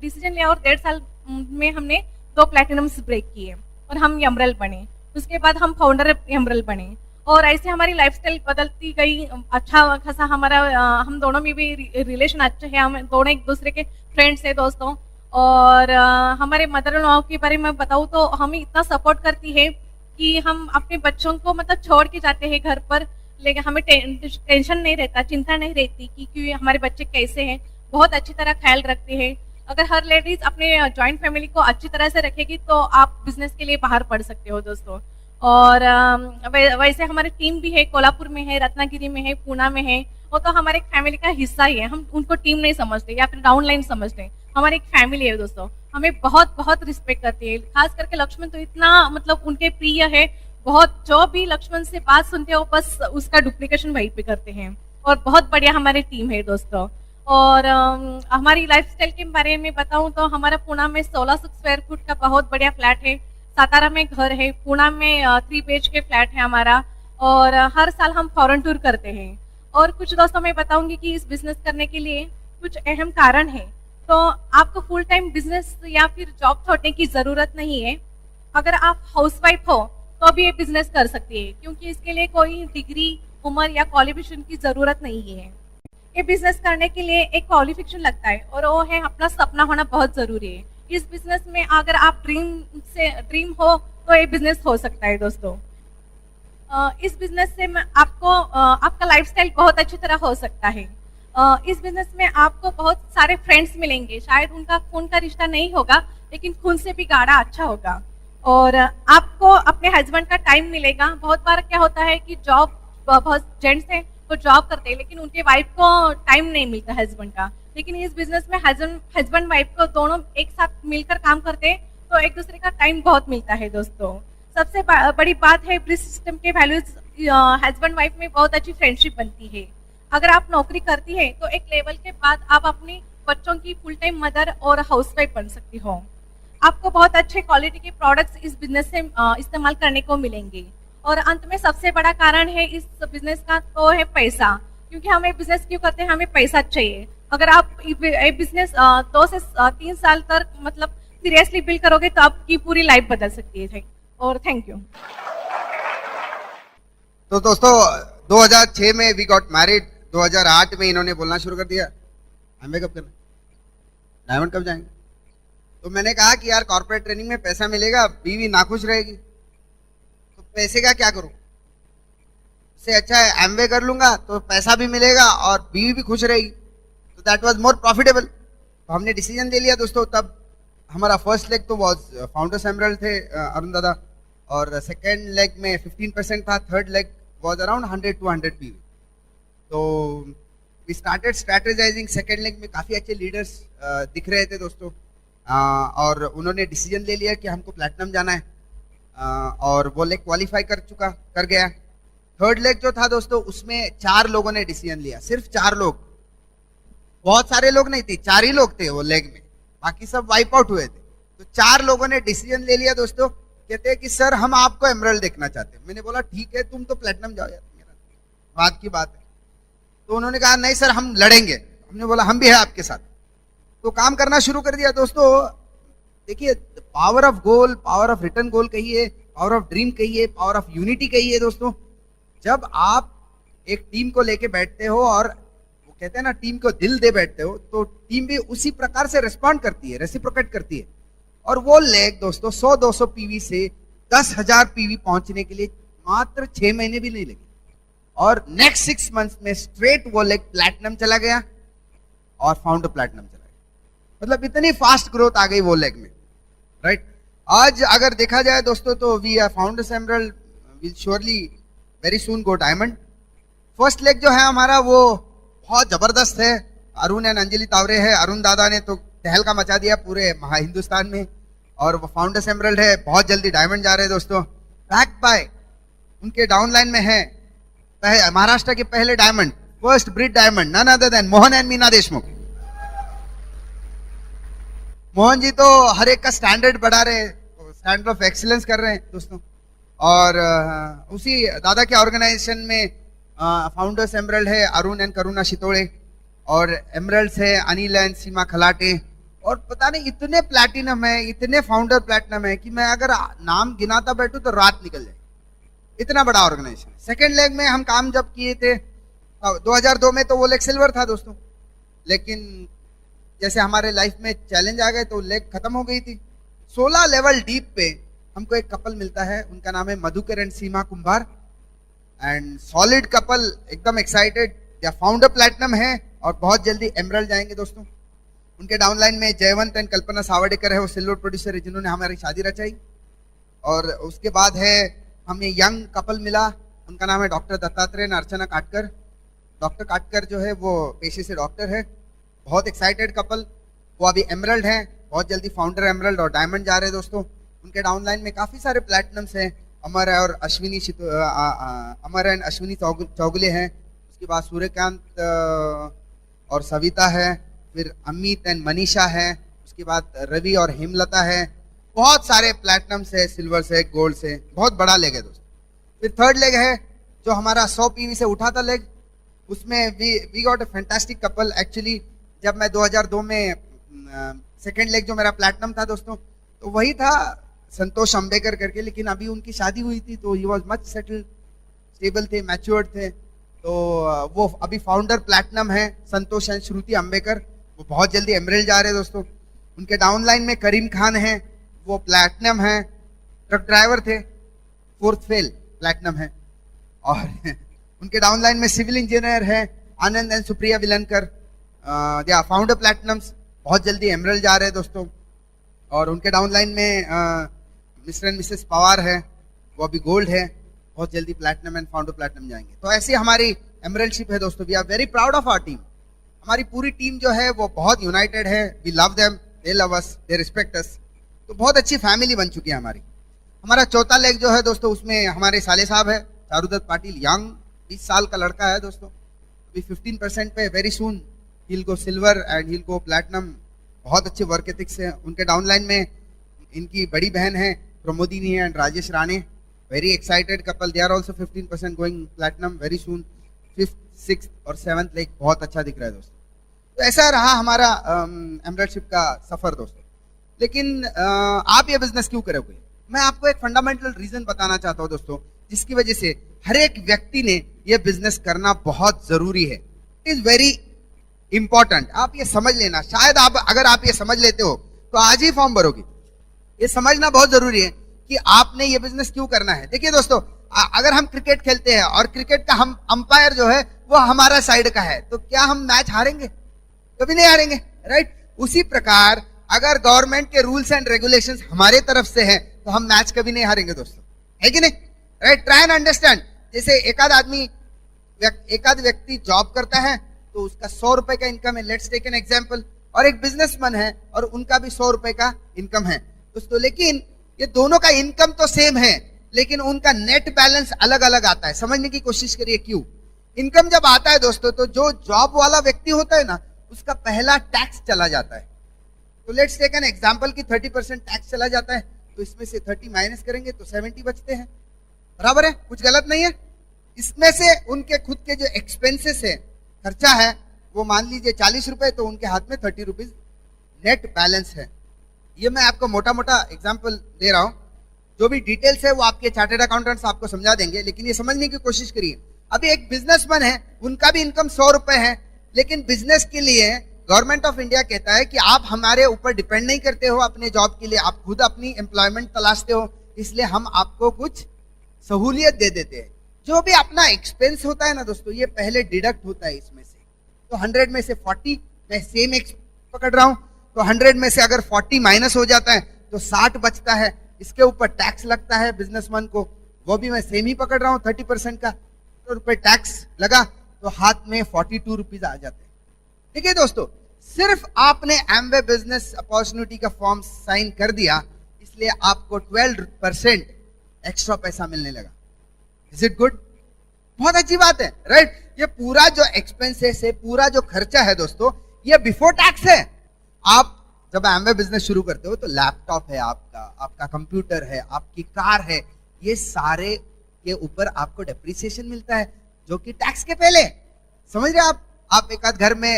डिसीजन लिया और 1.5 साल में हमने 2 प्लैटिनम्स ब्रेक किए और हम एमरल्ड बने। उसके बाद हम फाउंडर एमरल्ड बने और ऐसे हमारी लाइफस्टाइल बदलती गई। अच्छा खासा हमारा हम दोनों में भी रिलेशन अच्छे है, हम दोनों एक दूसरे के फ्रेंड्स है दोस्तों। और हमारे मदर इन लॉ के बारे में बताऊँ तो हमें इतना सपोर्ट करती है कि हम अपने बच्चों को मतलब छोड़ के जाते हैं घर पर, लेकिन हमें टेंशन नहीं रहता, चिंता नहीं रहती कि हमारे बच्चे कैसे हैं। बहुत अच्छी तरह ख्याल रखते हैं। अगर हर लेडीज अपने जॉइंट फैमिली को अच्छी तरह से रखेगी तो आप बिजनेस के लिए बाहर पढ़ सकते हो दोस्तों। और वैसे हमारी टीम भी है, कोल्हापुर में है, रत्नागिरी में है, पूना में है। वो तो हमारे फैमिली का हिस्सा ही है, हम उनको टीम नहीं समझते या फिर डाउनलाइन समझते, हमारी एक फैमिली है दोस्तों। हमें बहुत बहुत रिस्पेक्ट करती है, खास करके लक्ष्मण तो इतना मतलब उनके प्रिय है बहुत। जो भी लक्ष्मण से बात सुनते हो बस उसका डुप्लीकेशन वहीं पे करते हैं। और बहुत बढ़िया हमारी टीम है दोस्तों। और हमारी लाइफस्टाइल के बारे में बताऊं तो हमारा पुणे में 1600 स्क्वायर फुट का बहुत बढ़िया फ्लैट है, सातारा में घर है, पुणे में 3 BHK फ्लैट है हमारा। और हर साल हम फॉरेन टूर करते हैं। और कुछ दोस्तों मैं बताऊंगी कि इस बिजनेस करने के लिए कुछ अहम कारण है। तो आपको फुल टाइम बिजनेस या फिर जॉब छोड़ने की जरूरत नहीं है। अगर आप हाउसवाइफ हो तो भी ये बिजनेस कर सकती है, क्योंकि इसके लिए कोई डिग्री, उम्र या क्वालिफिकेशन की जरूरत नहीं है। ये बिजनेस करने के लिए एक क्वालिफिकेशन लगता है और वो है अपना सपना होना बहुत जरूरी है। इस बिजनेस में अगर आप ड्रीम हो तो ये बिजनेस हो सकता है दोस्तों। इस बिजनेस से आपको आपका लाइफस्टाइल बहुत अच्छी तरह हो सकता है। इस बिजनेस में आपको बहुत सारे फ्रेंड्स मिलेंगे, शायद उनका खून का रिश्ता नहीं होगा लेकिन खून से भी गाढ़ा अच्छा होगा। और आपको अपने हस्बैंड का टाइम मिलेगा। बहुत बार क्या होता है कि जॉब, बहुत जेंट्स हैं तो जॉब करते हैं लेकिन उनके वाइफ को टाइम नहीं मिलता हस्बैंड का, लेकिन इस बिजनेस में हस्बैंड वाइफ को दोनों एक साथ मिलकर काम करते हैं तो एक दूसरे का टाइम बहुत मिलता है दोस्तों। सबसे बड़ी बात है ब्रिज सिस्टम के वैल्यूज, हस्बैंड वाइफ में बहुत अच्छी फ्रेंडशिप बनती है। अगर आप नौकरी करती है तो एक लेवल के बाद आप अपनी बच्चों की फुल टाइम मदर और हाउसवाइफ बन सकती हो। आपको बहुत अच्छे क्वालिटी के प्रोडक्ट्स इस बिजनेस से इस्तेमाल करने को मिलेंगे। और अंत में सबसे बड़ा कारण है इस बिजनेस का तो है पैसा, क्योंकि हमें बिजनेस क्यों करते हैं, हमें पैसा चाहिए। अगर आप बिजनेस 2 से 3 साल तक मतलब सीरियसली बिल्ड करोगे तो आपकी पूरी लाइफ बदल सकती है। और थैंक यू। तो दोस्तों 2006 में वी गॉट मैरिड, 2008 में इन्होंने बोलना शुरू कर दिया हमें कब करना, डायमंड कब जाएंगे। तो मैंने कहा कि यार कॉर्पोरेट ट्रेनिंग में पैसा मिलेगा, बीवी नाखुश रहेगी, तो पैसे का क्या करूं, इससे अच्छा है एमवे कर लूंगा तो पैसा भी मिलेगा और बीवी भी खुश रहेगी। तो दैट वाज मोर प्रॉफिटेबल। तो हमने डिसीजन ले लिया दोस्तों। तब हमारा फर्स्ट लेग तो वॉज फाउंडर्स एमरल्ड थे अरुण दादा, और सेकेंड लेग में 15% था, third leg was around 100 to 100 PV. तो we started strategizing. Second leg में काफ़ी अच्छे लीडर्स दिख रहे थे दोस्तों, और उन्होंने डिसीजन ले लिया कि हमको प्लैटिनम जाना है, और वो लेग क्वालिफाई कर गया। थर्ड लेग जो था दोस्तों उसमें 4 लोगों ने डिसीजन लिया, सिर्फ 4 लोग, बहुत सारे लोग नहीं थे, 4 ही लोग थे वो लेग में, बाकी सब वाइप आउट हुए थे। तो 4 लोगों ने डिसीजन ले लिया दोस्तों, कहते हैं कि सर हम आपको एमरल्ड देखना चाहते हैं। मैंने बोला ठीक है, तुम तो प्लैटिनम जाओ यार, मेरा बात की बात है। तो उन्होंने कहा नहीं सर हम लड़ेंगे। हमने बोला हम भी है आपके साथ। तो काम करना शुरू कर दिया दोस्तों। देखिए power of goal, power of return goal कहिए, पावर ऑफ ड्रीम कहिए, पावर ऑफ यूनिटी कहिए दोस्तों। जब आप एक टीम को लेके बैठते हो और वो कहते हैं ना टीम को दिल दे बैठते हो, तो टीम भी उसी प्रकार से रिस्पॉन्ड करती है, रेसिप्रोकेट करती है। और वो लेग दोस्तों 100-200 पीवी से 10,000 पीवी पहुंचने के लिए मात्र 6 महीने भी नहीं लगे, और नेक्स्ट 6 मंथ्स में स्ट्रेट वो लेग प्लैटिनम चला गया और फाउंडर प्लैटिनम चला गया। मतलब इतनी फास्ट ग्रोथ आ गई वो लेग में, राइट। आज अगर देखा जाए दोस्तों तो we are founders emerald, will surely very soon go diamond. First leg जो है हमारा वो बहुत जबरदस्त है, अरुण एंड अंजलि तावरे है। अरुण दादा ने तो तहलका मचा दिया पूरे हिंदुस्तान में, और वो फाउंडर्स एमरल्ड है, बहुत जल्दी डायमंड जा रहे हैं दोस्तों। बैक बाय उनके डाउनलाइन में है महाराष्ट्र के पहले diamond, first bred diamond, none other than Mohan and Meena Deshmukh. Mohan ji तो हर एक का स्टैंडर्ड बढ़ा रहे, स्टैंडर्ड ऑफ एक्सीलेंस कर रहे हैं दोस्तों। और उसी दादा के ऑर्गेनाइजेशन में फाउंडर्स एमरल्ड है अरुण एंड करुणा शितोड़े, और एमरल्ड्स है अनिल एंड सीमा खलाटे, और पता नहीं इतने प्लैटिनम है, इतने फाउंडर प्लैटिनम है कि मैं अगर नाम गिनाता बैठूं तो रात निकल जाए, इतना बड़ा ऑर्गेनाइजेशन। सेकेंड लेग में हम काम जब किए थे 2002 में, तो वो लेग सिल्वर था दोस्तों, लेकिन जैसे हमारे लाइफ में चैलेंज आ गए तो लेग खत्म हो गई थी। 16 लेवल डीप पे हमको एक कपल मिलता है, उनका नाम है Madhukar and Seema Kumbhar, and solid couple, एकदम एक्साइटेड, या फाउंडर प्लैटिनम है और बहुत जल्दी एमरल्ड जाएंगे दोस्तों। उनके डाउनलाइन में जयवंत एंड कल्पना सावडेकर है, वो सिल्वर प्रोड्यूसर है जिन्होंने हमारी शादी रचाई। और उसके बाद है हमें यंग कपल मिला, उनका नाम है डॉक्टर दत्तात्रेय एंड अर्चना काटकर। डॉक्टर काटकर जो है वो पेशे से डॉक्टर है, बहुत एक्साइटेड कपल, वो अभी एमरल्ड हैं, बहुत जल्दी फाउंडर एमरल्ड और डायमंड जा रहे हैं दोस्तों। उनके डाउनलाइन में काफ़ी सारे प्लैटिनम्स हैं, अमर है और अश्विनी अमर एंड अश्विनी चौगले हैं, उसके बाद सूर्यकांत और सविता है, फिर अमित एंड मनीषा है, उसके बाद रवि और हेमलता है। बहुत सारे प्लैटिनम्स है, सिल्वर से, गोल्ड से, बहुत बड़ा लेग है दोस्तों। फिर थर्ड लेग है जो हमारा 100 पीवी से उठा था लेग, उसमें we got a fantastic couple. Actually जब मैं 2002 में सेकेंड लेग जो मेरा प्लैटिनम था दोस्तों, तो वही था संतोष अंबेकर करके, लेकिन अभी उनकी शादी हुई थी तो he was much settled, stable थे, मैच्योर्ड थे, तो वो अभी फाउंडर प्लैटिनम है संतोष एंड श्रुति अंबेकर, वो बहुत जल्दी एमरल्ड जा रहे हैं दोस्तों। उनके डाउनलाइन में करीम खान है, वो प्लैटिनम है, ट्रक ड्राइवर थे, फोर्थ फेल प्लैटिनम है। और उनके डाउनलाइन में सिविल इंजीनियर है Anand and Supriya Vilankar, they are founder platinums, बहुत जल्दी एमरल्ड जा रहे हैं दोस्तों। और उनके डाउनलाइन में मिस्टर एंड मिसेस पवार है, वो अभी गोल्ड है, बहुत जल्दी प्लैटिनम एंड फाउंडर प्लैटिनम जाएंगे। तो ऐसी हमारी एमरल्डशिप है दोस्तों। We are very proud of our team. हमारी पूरी टीम जो है वो बहुत यूनाइटेड है, we love them, they love us, they respect us, तो बहुत अच्छी फैमिली बन चुकी है हमारी। हमारा चौथा लेग जो है दोस्तों, उसमें हमारे साले साहब है चारुदत्त पाटिल, यंग 20 साल का लड़का है दोस्तों, अभी 15% पे, very soon he'll go silver and he'll go platinum, बहुत अच्छे वर्क एथिक्स हैं। उनके डाउनलाइन में इनकी बड़ी बहन है Pramodini and Rajesh Rane, very excited couple, they are also 15% going platinum very soon. 5th, 6th और 7th लेग बहुत अच्छा दिख रहा है दोस्तों। तो ऐसा रहा हमारा एमरल्डशिप का सफर दोस्तों। लेकिन आप ये बिजनेस क्यों करोगे? मैं आपको एक फंडामेंटल रीजन बताना चाहता हूँ दोस्तों, जिसकी वजह से हर एक व्यक्ति ने ये बिजनेस करना बहुत जरूरी है। इट इज वेरी इंपॉर्टेंट, आप ये समझ लेना। शायद आप अगर आप ये समझ लेते हो तो आज ही फॉर्म भरोगे। ये समझना बहुत जरूरी है कि आपने ये बिजनेस क्यों करना है। देखिए दोस्तों, अगर हम क्रिकेट खेलते हैं और क्रिकेट का हम अंपायर जो है वो हमारा साइड का है, तो क्या हम मैच हारेंगे? कभी नहीं हारेंगे, राइट? उसी प्रकार अगर गवर्नमेंट के रूल्स एंड रेगुलेशंस हमारे तरफ से हैं तो हम मैच कभी नहीं हारेंगे दोस्तों, है कि नहीं? राइट? Try and understand. जैसे एकाध व्यक्ति जॉब करता है तो उसका 100 रुपए का इनकम है, लेट्स टेक एन एग्जांपल, और एक बिजनेसमैन है और उनका भी 100 रुपए का इनकम है दोस्तों। लेकिन ये दोनों का इनकम तो सेम है, लेकिन उनका नेट बैलेंस अलग अलग आता है। समझने की कोशिश करिए क्यों। इनकम जब आता है दोस्तों, तो जो जॉब वाला व्यक्ति होता है ना, उसका पहला टैक्स चला जाता है। तो लेट्स टेक एन एग्जांपल कि 30% टैक्स चला जाता है, तो इसमें से 30 माइनस करेंगे तो 70 बचते हैं, बराबर है? कुछ गलत नहीं है। इसमें से उनके खुद के जो एक्सपेंसेस है, खर्चा है, वो मान लीजिए 40 रुपए, तो उनके हाथ में 30 रुपीज नेट बैलेंस है। ये मैं आपको मोटा मोटा एग्जांपल दे रहा हूं, जो भी डिटेल्स है वो आपके चार्टर्ड अकाउंटेंट्स आपको समझा देंगे, लेकिन ये समझने की कोशिश करिए। अभी एक बिजनेसमैन है, उनका भी इनकम 100 रुपए है, लेकिन बिजनेस के लिए गवर्नमेंट ऑफ इंडिया कहता है कि आप हमारे ऊपर डिपेंड नहीं करते हो अपने जॉब के लिए, आप खुद अपनी एम्प्लॉयमेंट तलाशते हो, इसलिए हम आपको कुछ सहूलियत दे देते हैं। जो भी अपना एक्सपेंस होता है ना दोस्तों, ये पहले डिडक्ट होता है इसमें से। तो 100 में से 40 मैं सेम एक्स पकड़ रहा हूं, तो 100 में से अगर 40 माइनस हो जाता है तो 60 बचता है। इसके ऊपर टैक्स लगता है बिजनेसमैन को, वो भी मैं सेम ही पकड़ रहा हूं, 30% का। तो रुपए टैक्स लगा तो हाथ में 42 रुपीज आ जाते हैं। ठीक है दोस्तों, सिर्फ आपने एमवे बिजनेस अपॉर्चुनिटी का फॉर्म साइन कर दिया, इसलिए आपको 12% एक्स्ट्रा पैसा मिलने लगा। Is it good? बहुत अच्छी बात है, राइट। ये पूरा जो एक्सपेंसेस है, पूरा जो खर्चा है दोस्तों, ये बिफोर टैक्स है। आप जब एमवे बिजनेस शुरू करते हो तो लैपटॉप है आपका, आपका कंप्यूटर है, आपकी कार है, ये सारे के ऊपर आपको डेप्रिसिएशन मिलता है जो कि टैक्स के पहले। समझ रहे आप एक आध घर में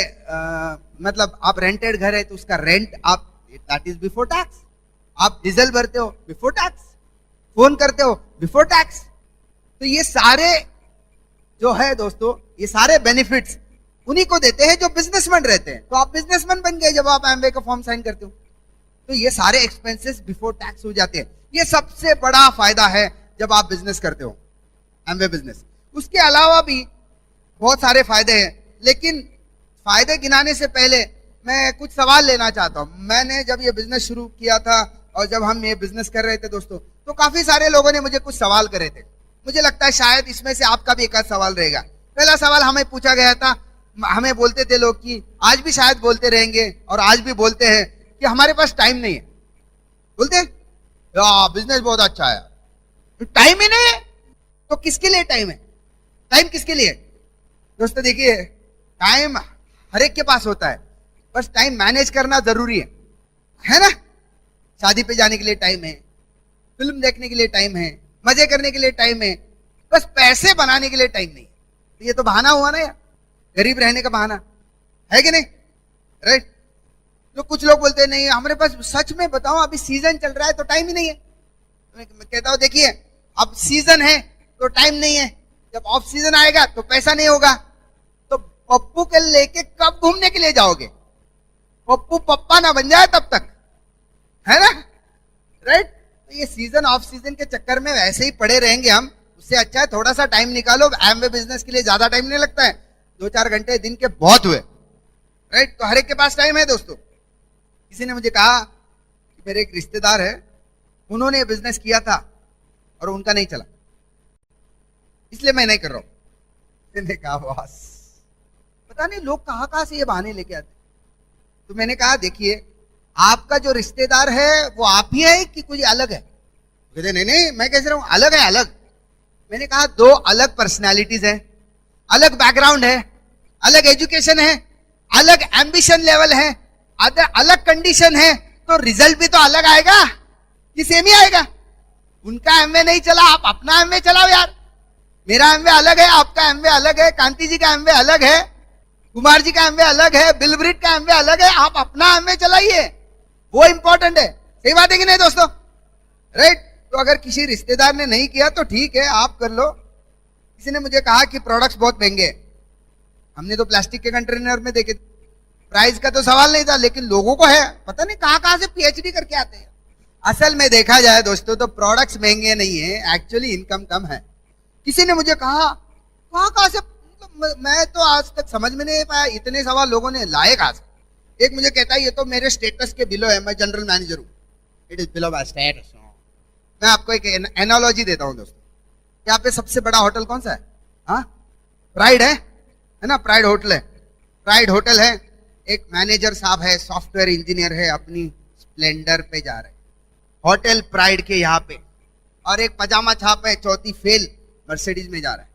मतलब आप रेंटेड घर है तो उसका रेंट आप, दैट इज बिफोर टैक्स। आप डीजल भरते हो बिफोर टैक्स, फोन करते हो बिफोर टैक्स। तो ये सारे जो है दोस्तों, ये सारे बेनिफिट्स उन्हीं को देते हैं जो बिजनेसमैन रहते हैं। तो आप बिजनेसमैन बन गए जब आप एमवे का फॉर्म साइन करते हो, तो ये सारे एक्सपेंसेस बिफोर टैक्स हो जाते हैं। ये सबसे बड़ा फायदा है जब आप बिजनेस करते हो, एमवे बिजनेस। उसके अलावा भी बहुत सारे फायदे हैं, लेकिन फायदे गिनाने से पहले मैं कुछ सवाल लेना चाहता हूं। मैंने जब ये बिजनेस शुरू किया था और जब हम ये बिजनेस कर रहे थे दोस्तों, तो काफी सारे लोगों ने मुझे कुछ सवाल करे थे। मुझे लगता है शायद इसमें से आपका भी एक आध सवाल रहेगा। पहला सवाल हमें पूछा गया था, हमें बोलते थे लोग कि आज भी शायद बोलते रहेंगे और आज भी बोलते हैं कि हमारे पास टाइम नहीं है। बोलते हैं बिजनेस बहुत अच्छा है, तो टाइम ही नहीं है। तो किसके लिए टाइम है? टाइम किसके लिए? दोस्तों देखिए, टाइम हर एक के पास होता है, बस टाइम मैनेज करना जरूरी है ना। शादी पे जाने के लिए टाइम है, फिल्म देखने के लिए टाइम है, मजे करने के लिए टाइम है, बस पैसे बनाने के लिए टाइम नहीं। तो ये तो बहाना हुआ ना यार, गरीब रहने का बहाना है कि नहीं, राइट। तो कुछ लोग बोलते हैं नहीं हमारे पास, सच में बताओ अभी सीजन चल रहा है तो टाइम ही नहीं है। मैं कहता हूं देखिए, अब सीजन है तो टाइम नहीं है, जब ऑफ सीजन आएगा तो पैसा नहीं होगा। तो पप्पू के लेके कब घूमने के लिए जाओगे? पप्पू पप्पा ना बन जाए तब तक, है ना, राइट। तो ये सीजन ऑफ सीजन के चक्कर में वैसे ही पड़े रहेंगे हम। उससे अच्छा है थोड़ा सा टाइम निकालो। एमवे बिजनेस के लिए ज्यादा टाइम नहीं लगता है, 2-4 घंटे दिन के बहुत हुए, राइट। तो हर एक के पास टाइम है दोस्तों। किसी ने मुझे कहा कि मेरे एक रिश्तेदार है, उन्होंने बिजनेस किया था और उनका नहीं चला, इसलिए मैं नहीं कर रहा हूं। मैंने कहा बस पता नहीं लोग कहां कहां से ये बहाने लेके आते। तो मैंने कहा देखिए, आपका जो रिश्तेदार है वो आप ही है कि कोई अलग है? कहते नहीं नहीं मैं कैसे रहूं, अलग है अलग। मैंने कहा 2 अलग पर्सनैलिटीज है, अलग बैकग्राउंड है, अलग एजुकेशन है, अलग एम्बिशन लेवल है, अलग कंडीशन है, तो रिजल्ट भी तो अलग आएगा कि सेम ही आएगा। उनका एमवे नहीं चला, आप अपना एमवे चलाओ यार। मेरा एमवे अलग है, आपका एमवे अलग है, कांति जी का एमवे अलग है, कुमार जी का एमवे अलग है, बिलब्रिट का एमवे अलग है। आप अपना एमवे चलाइए, वो इंपॉर्टेंट है। सही बात है कि नहीं दोस्तों, राइट। तो अगर किसी रिश्तेदार ने नहीं किया तो ठीक है, आप कर लो। किसी ने मुझे कहा कि प्रोडक्ट्स बहुत महंगे, हमने तो प्लास्टिक के कंटेनर में देखे, प्राइस का तो सवाल नहीं था, लेकिन लोगों को है, पता नहीं कहां कहां से पीएचडी करके आते हैं। असल में देखा जाए दोस्तों तो प्रोडक्ट्स महंगे नहीं है, एक्चुअली इनकम कम है। किसी ने मुझे कहा कहां से, मैं तो आज तक समझ में नहीं पाया, इतने सवाल लोगों ने लाए कहां से। एक मुझे कहता है ये तो मेरे स्टेटस के बिलो है, मैं जनरल मैनेजर हूं, it is below my status. मैं आपको एक एनालॉजी देता हूं दोस्तों। यहाँ पे सबसे बड़ा होटल कौन सा है? हाँ, प्राइड है ना, प्राइड होटल है। प्राइड होटल है, एक मैनेजर साहब है, सॉफ्टवेयर इंजीनियर है, अपनी स्प्लेंडर पे जा रहे हैं, होटल प्राइड के यहाँ पे, और एक पजामा छाप है, चौथी फेल मर्सिडीज में जा रहा है।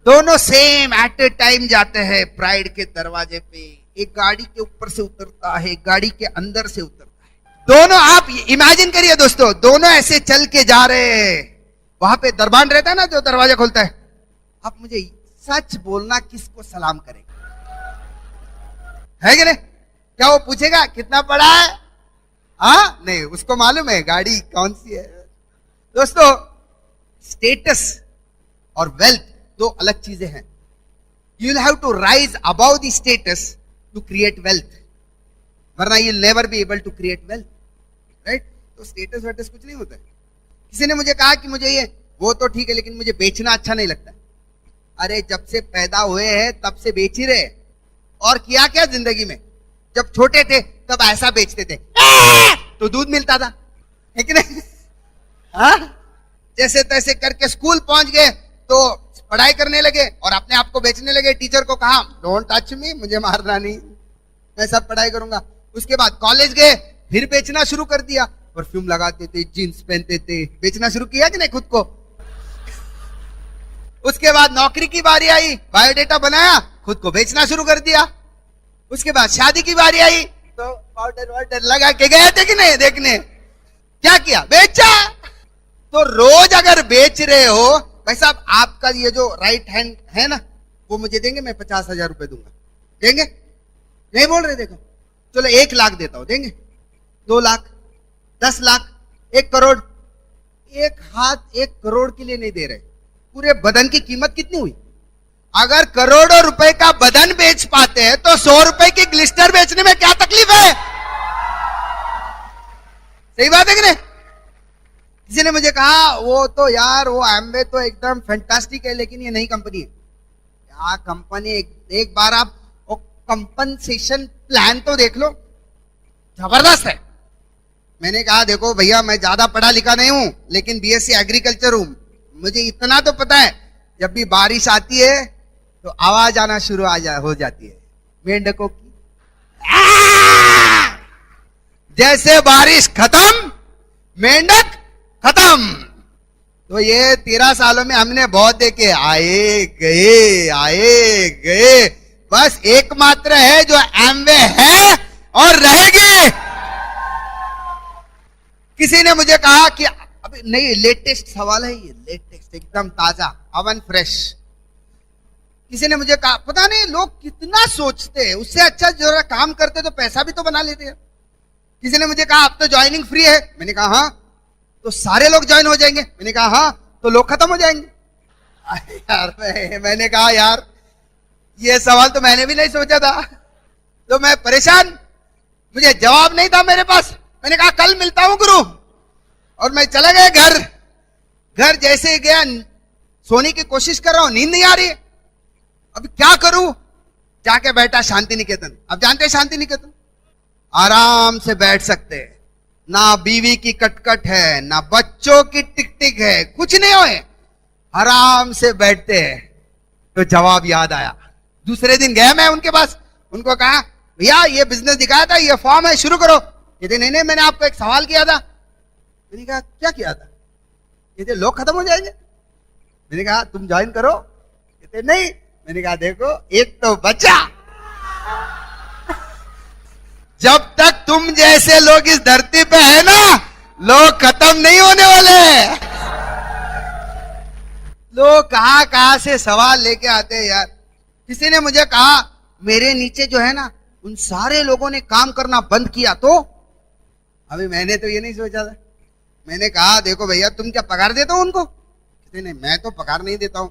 दोनों सेम एट ए टाइम जाते हैं प्राइड के दरवाजे पे। एक गाड़ी के ऊपर से उतरता है, एक गाड़ी के अंदर से उतरता है। दोनों, आप इमेजिन करिए दोस्तों, दोनों ऐसे चल के जा रहे हैं। वहां पे दरबान रहता है ना जो दरवाजा खोलता है। आप मुझे सच बोलना, किसको सलाम करेगा? है कि नहीं? क्या वो पूछेगा कितना पड़ा है? हाँ नहीं, उसको मालूम है गाड़ी कौन सी है। दोस्तों, स्टेटस और वेल्थ 2 अलग चीजें हैं। You will have to rise above the status to create wealth, वरना you will never be able to create wealth, right. तो स्टेटस वेटस कुछ नहीं होता है। किसी ने मुझे कहा कि मुझे ये, वो तो ठीक है लेकिन मुझे बेचना अच्छा नहीं लगता। अरे जब से पैदा हुए हैं तब से बेच ही रहे, और किया क्या जिंदगी में? जब छोटे थे तब ऐसा बेचते थे तो दूध मिलता था, है कि नहीं? हाँ, जैसे तैसे करके स्कूल पहुंच गए तो पढ़ाई करने लगे और अपने आप को बेचने लगे। टीचर को कहा डोंट टच मी, मुझे मारना नहीं, मैं सब पढ़ाई करूंगा। उसके बाद कॉलेज गए, फिर बेचना शुरू कर दिया, परफ्यूम लगाते थे, जीन्स पहनते थे, बेचना शुरू किया कि नहीं खुद को? उसके बाद नौकरी की बारी आई, बायोडेटा बनाया, खुद को बेचना शुरू कर दिया। उसके बाद शादी की बारी आई तो पाउडर वाउडर लगा के गए देखने देखने, क्या किया? बेचा। तो रोज अगर बेच रहे हो, भाई साहब आपका ये जो राइट हैंड है ना, वो मुझे देंगे, मैं 50,000 रुपए दूंगा, देंगे? नहीं बोल रहे, देखो चलो 1 लाख देता हूं, देंगे? 2 लाख, 10 लाख, 1 करोड़। एक हाथ 1 करोड़ के लिए नहीं दे रहे, पूरे बदन की कीमत कितनी हुई? अगर करोड़ों रुपए का बदन बेच पाते हैं तो 100 रुपए की ग्लिस्टर बेचने में क्या तकलीफ है? सही बात है कि नहीं? किसी ने मुझे कहा वो तो यार वो एम्वे तो एकदम फैंटास्टिक है, लेकिन ये नई कंपनी है। क्या कंपनी? एक बार आप वो कंपनसेशन प्लान तो देख लो, जबरदस्त है। मैंने कहा देखो भैया, मैं ज्यादा पढ़ा लिखा नहीं हूं, लेकिन बीएससी एग्रीकल्चर हूं, मुझे इतना तो पता है, जब भी बारिश आती है तो आवाज आना शुरू हो जाती है मेंढकों की। जैसे बारिश खत्म, मेंढक खत्म। तो ये 13 सालों में हमने बहुत देखे, आए गए। बस एकमात्र है जो एम्वे है और रहेगी। किसी ने मुझे कहा कि अभी नहीं, लेटेस्ट सवाल है ये, लेटेस्ट एकदम ताजा अवन फ्रेश। किसी ने मुझे कहा पता नहीं लोग कितना सोचते हैं, उससे अच्छा जरा काम करते तो पैसा भी तो बना लेते हैं। किसी ने मुझे कहा अब तो ज्वाइनिंग फ्री है, मैंने कहा हाँ, तो सारे लोग ज्वाइन हो जाएंगे, मैंने कहा हाँ, तो लोग खत्म हो जाएंगे। यार मैंने कहा यार ये सवाल तो मैंने भी नहीं सोचा था, तो मैं परेशान, मुझे जवाब नहीं था मेरे पास। मैंने कहा कल मिलता हूं गुरु, और मैं चला गया घर जैसे ही गया, सोने की कोशिश कर रहा हूं, नींद नहीं आ रही है। अब क्या करूं? जाके बैठा शांति निकेतन। अब जानते हैं शांति निकेतन, आराम से बैठ सकते हैं, ना बीवी की कटकट है, ना बच्चों की टिक है, कुछ नहीं होए, आराम से बैठते हैं। तो जवाब याद आया। दूसरे दिन गया मैं उनके पास, उनको कहा भैया ये बिजनेस दिखाया था, ये फॉर्म है, शुरू करो। कहते नहीं मैंने आपको एक सवाल किया था। मैंने कहा क्या किया था? कहते लोग खत्म हो जाएंगे। मैंने कहा तुम ज्वाइन करो। कहते नहीं। मैंने कहा देखो एक तो बचा, जब तक तुम जैसे लोग इस धरती पे है ना, लोग खत्म नहीं होने वाले। लोग कहां से सवाल लेके आते हैं यार। किसी ने मुझे कहा मेरे नीचे जो है ना, उन सारे लोगों ने काम करना बंद किया तो? अभी मैंने तो ये नहीं सोचा था। मैंने कहा देखो भैया तुम क्या पगार देते हो उनको? कहते नहीं मैं तो पगार नहीं देता हूं,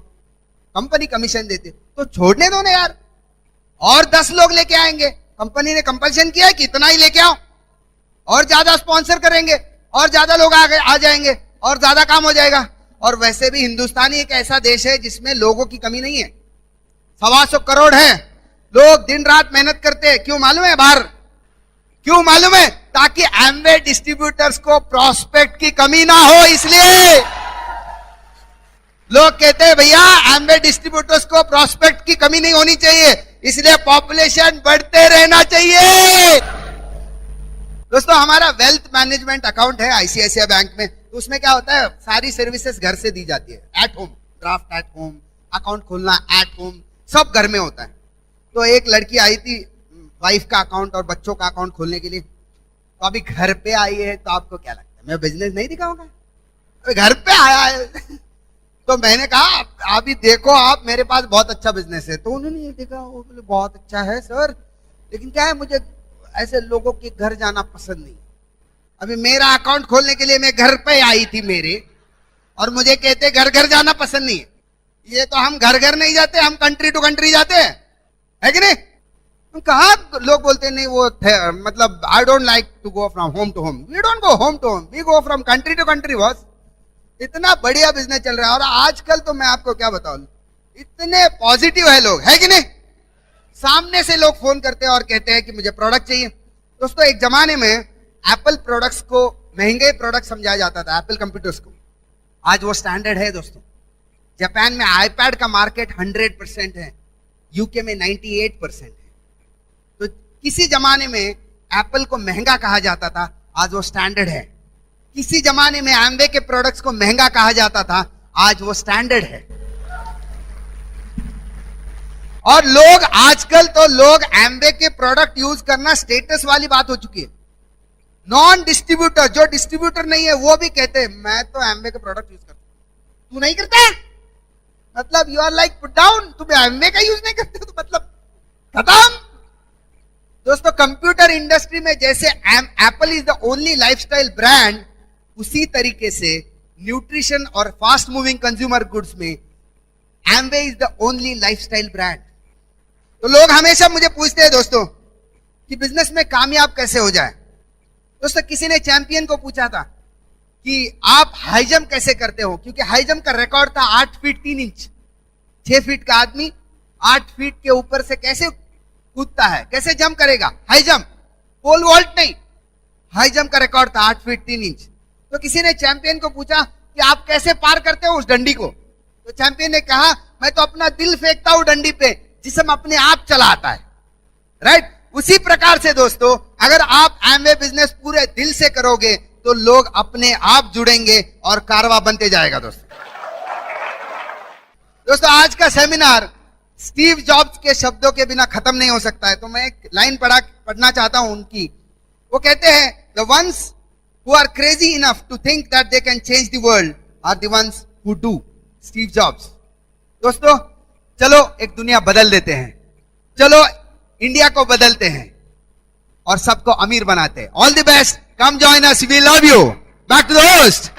कंपनी कमीशन देती। तो छोड़ने दो ना यार, और 10 लोग लेके आएंगे। कंपनी ने कंपल्सन किया है कि इतना ही लेके आओ, और ज्यादा स्पॉन्सर करेंगे, और ज्यादा लोग आ जाएंगे, और ज्यादा काम हो जाएगा। और वैसे भी हिंदुस्तान एक ऐसा देश है जिसमें लोगों की कमी नहीं है। 125 करोड़ है लोग, दिन रात मेहनत करते हैं। क्यों मालूम है? बाहर क्यों मालूम है? ताकि एम्वे डिस्ट्रीब्यूटर्स को प्रॉस्पेक्ट की कमी ना हो। इसलिए लोग कहते हैं भैया एम्वे डिस्ट्रीब्यूटर्स को प्रॉस्पेक्ट की कमी नहीं होनी चाहिए, इसलिए पॉपुलेशन बढ़ते रहना चाहिए। दोस्तों हमारा वेल्थ मैनेजमेंट अकाउंट है आईसीआईसीआई बैंक में। तो उसमें क्या होता है, सारी सर्विसेज घर से दी जाती है, at home, draft at home, account खोलना एट होम, सब घर में होता है। तो एक लड़की आई थी वाइफ का अकाउंट और बच्चों का अकाउंट खोलने के लिए। तो अभी घर पे आई है, तो आपको क्या लगता है मैं बिजनेस नहीं दिखाऊंगा? अभी घर पे आया है। तो मैंने कहा अभी देखो आप, मेरे पास बहुत अच्छा बिजनेस है। तो उन्होंने ये देखा, वो बोले बहुत अच्छा है सर, लेकिन क्या है मुझे ऐसे लोगों के घर जाना पसंद नहीं। अभी मेरा अकाउंट खोलने के लिए मैं घर पे आई थी मेरे, और मुझे कहते घर घर जाना पसंद नहीं है। ये तो हम घर घर नहीं जाते, हम कंट्री टू कंट्री जाते हैं, है कि नहीं? कहा लोग बोलते नहीं वो मतलब I don't like to go from home to home. We don't go home to home, we go from country to country. Boss इतना बढ़िया बिजनेस चल रहा है, और आजकल तो मैं आपको क्या बताऊं, इतने पॉजिटिव है लोग, है कि नहीं? सामने से लोग फोन करते हैं और कहते हैं कि मुझे प्रोडक्ट चाहिए। दोस्तों एक जमाने में एप्पल प्रोडक्ट्स को महंगे प्रोडक्ट समझाया जाता था, एप्पल कंप्यूटर्स को। आज वो स्टैंडर्ड है दोस्तों। जापान में आईपैड का मार्केट 100% है, यूके में 98% है। तो किसी जमाने में एप्पल को महंगा कहा जाता था, आज वो स्टैंडर्ड है। किसी जमाने में एम्वे के प्रोडक्ट्स को महंगा कहा जाता था, आज वो स्टैंडर्ड है। और लोग आजकल तो लोग एम्वे के प्रोडक्ट यूज करना स्टेटस वाली बात हो चुकी है। नॉन डिस्ट्रीब्यूटर, जो डिस्ट्रीब्यूटर नहीं है वो भी कहते हैं मैं तो एम्वे के प्रोडक्ट यूज करता हूं, तू नहीं करता है मतलब you are like put down, तुम एम्वे का यूज नहीं करते तो मतलब खत्म। दोस्तों कंप्यूटर इंडस्ट्री में जैसे Apple is the only lifestyle brand, उसी तरीके से न्यूट्रिशन और फास्ट मूविंग कंज्यूमर गुड्स में Amway is the only lifestyle brand. तो लोग हमेशा मुझे पूछते हैं दोस्तों कि बिजनेस में कामयाब कैसे हो जाए। दोस्तों किसी ने चैंपियन को पूछा था कि आप हाई जंप कैसे करते हो, क्योंकि हाई जंप का रिकॉर्ड था 8 फीट 3 इंच। 6 फीट का आदमी 8 फीट के ऊपर से कैसे कूदता है, कैसे जंप करेगा, हाई जंप, पोल वॉल्ट नहीं, हाई जंप का रिकॉर्ड था 8 फीट 3 इंच। तो किसी ने चैंपियन को पूछा कि आप कैसे पार करते हो उस डंडी को, तो चैंपियन ने कहा मैं तो अपना दिल फेंकता हूं डंडी पे, जिसम अपने आप चला आता है। राइट, उसी प्रकार से दोस्तों अगर आप एमवे बिजनेस पूरे दिल से करोगे तो लोग अपने आप जुड़ेंगे और कारवा बनते जाएगा। दोस्तों आज का सेमिनार स्टीव जॉब्स के शब्दों के बिना खत्म नहीं हो सकता है, तो मैं एक लाइन पढ़ना चाहता हूं उनकी। वो कहते हैं the ones who are crazy enough to think that they can change the world are the ones who do. Steve Jobs. दोस्तों चलो एक दुनिया बदल देते हैं, चलो इंडिया को बदलते हैं और सबको अमीर बनाते हैं। All the best, come join us, we love you. Back to the host.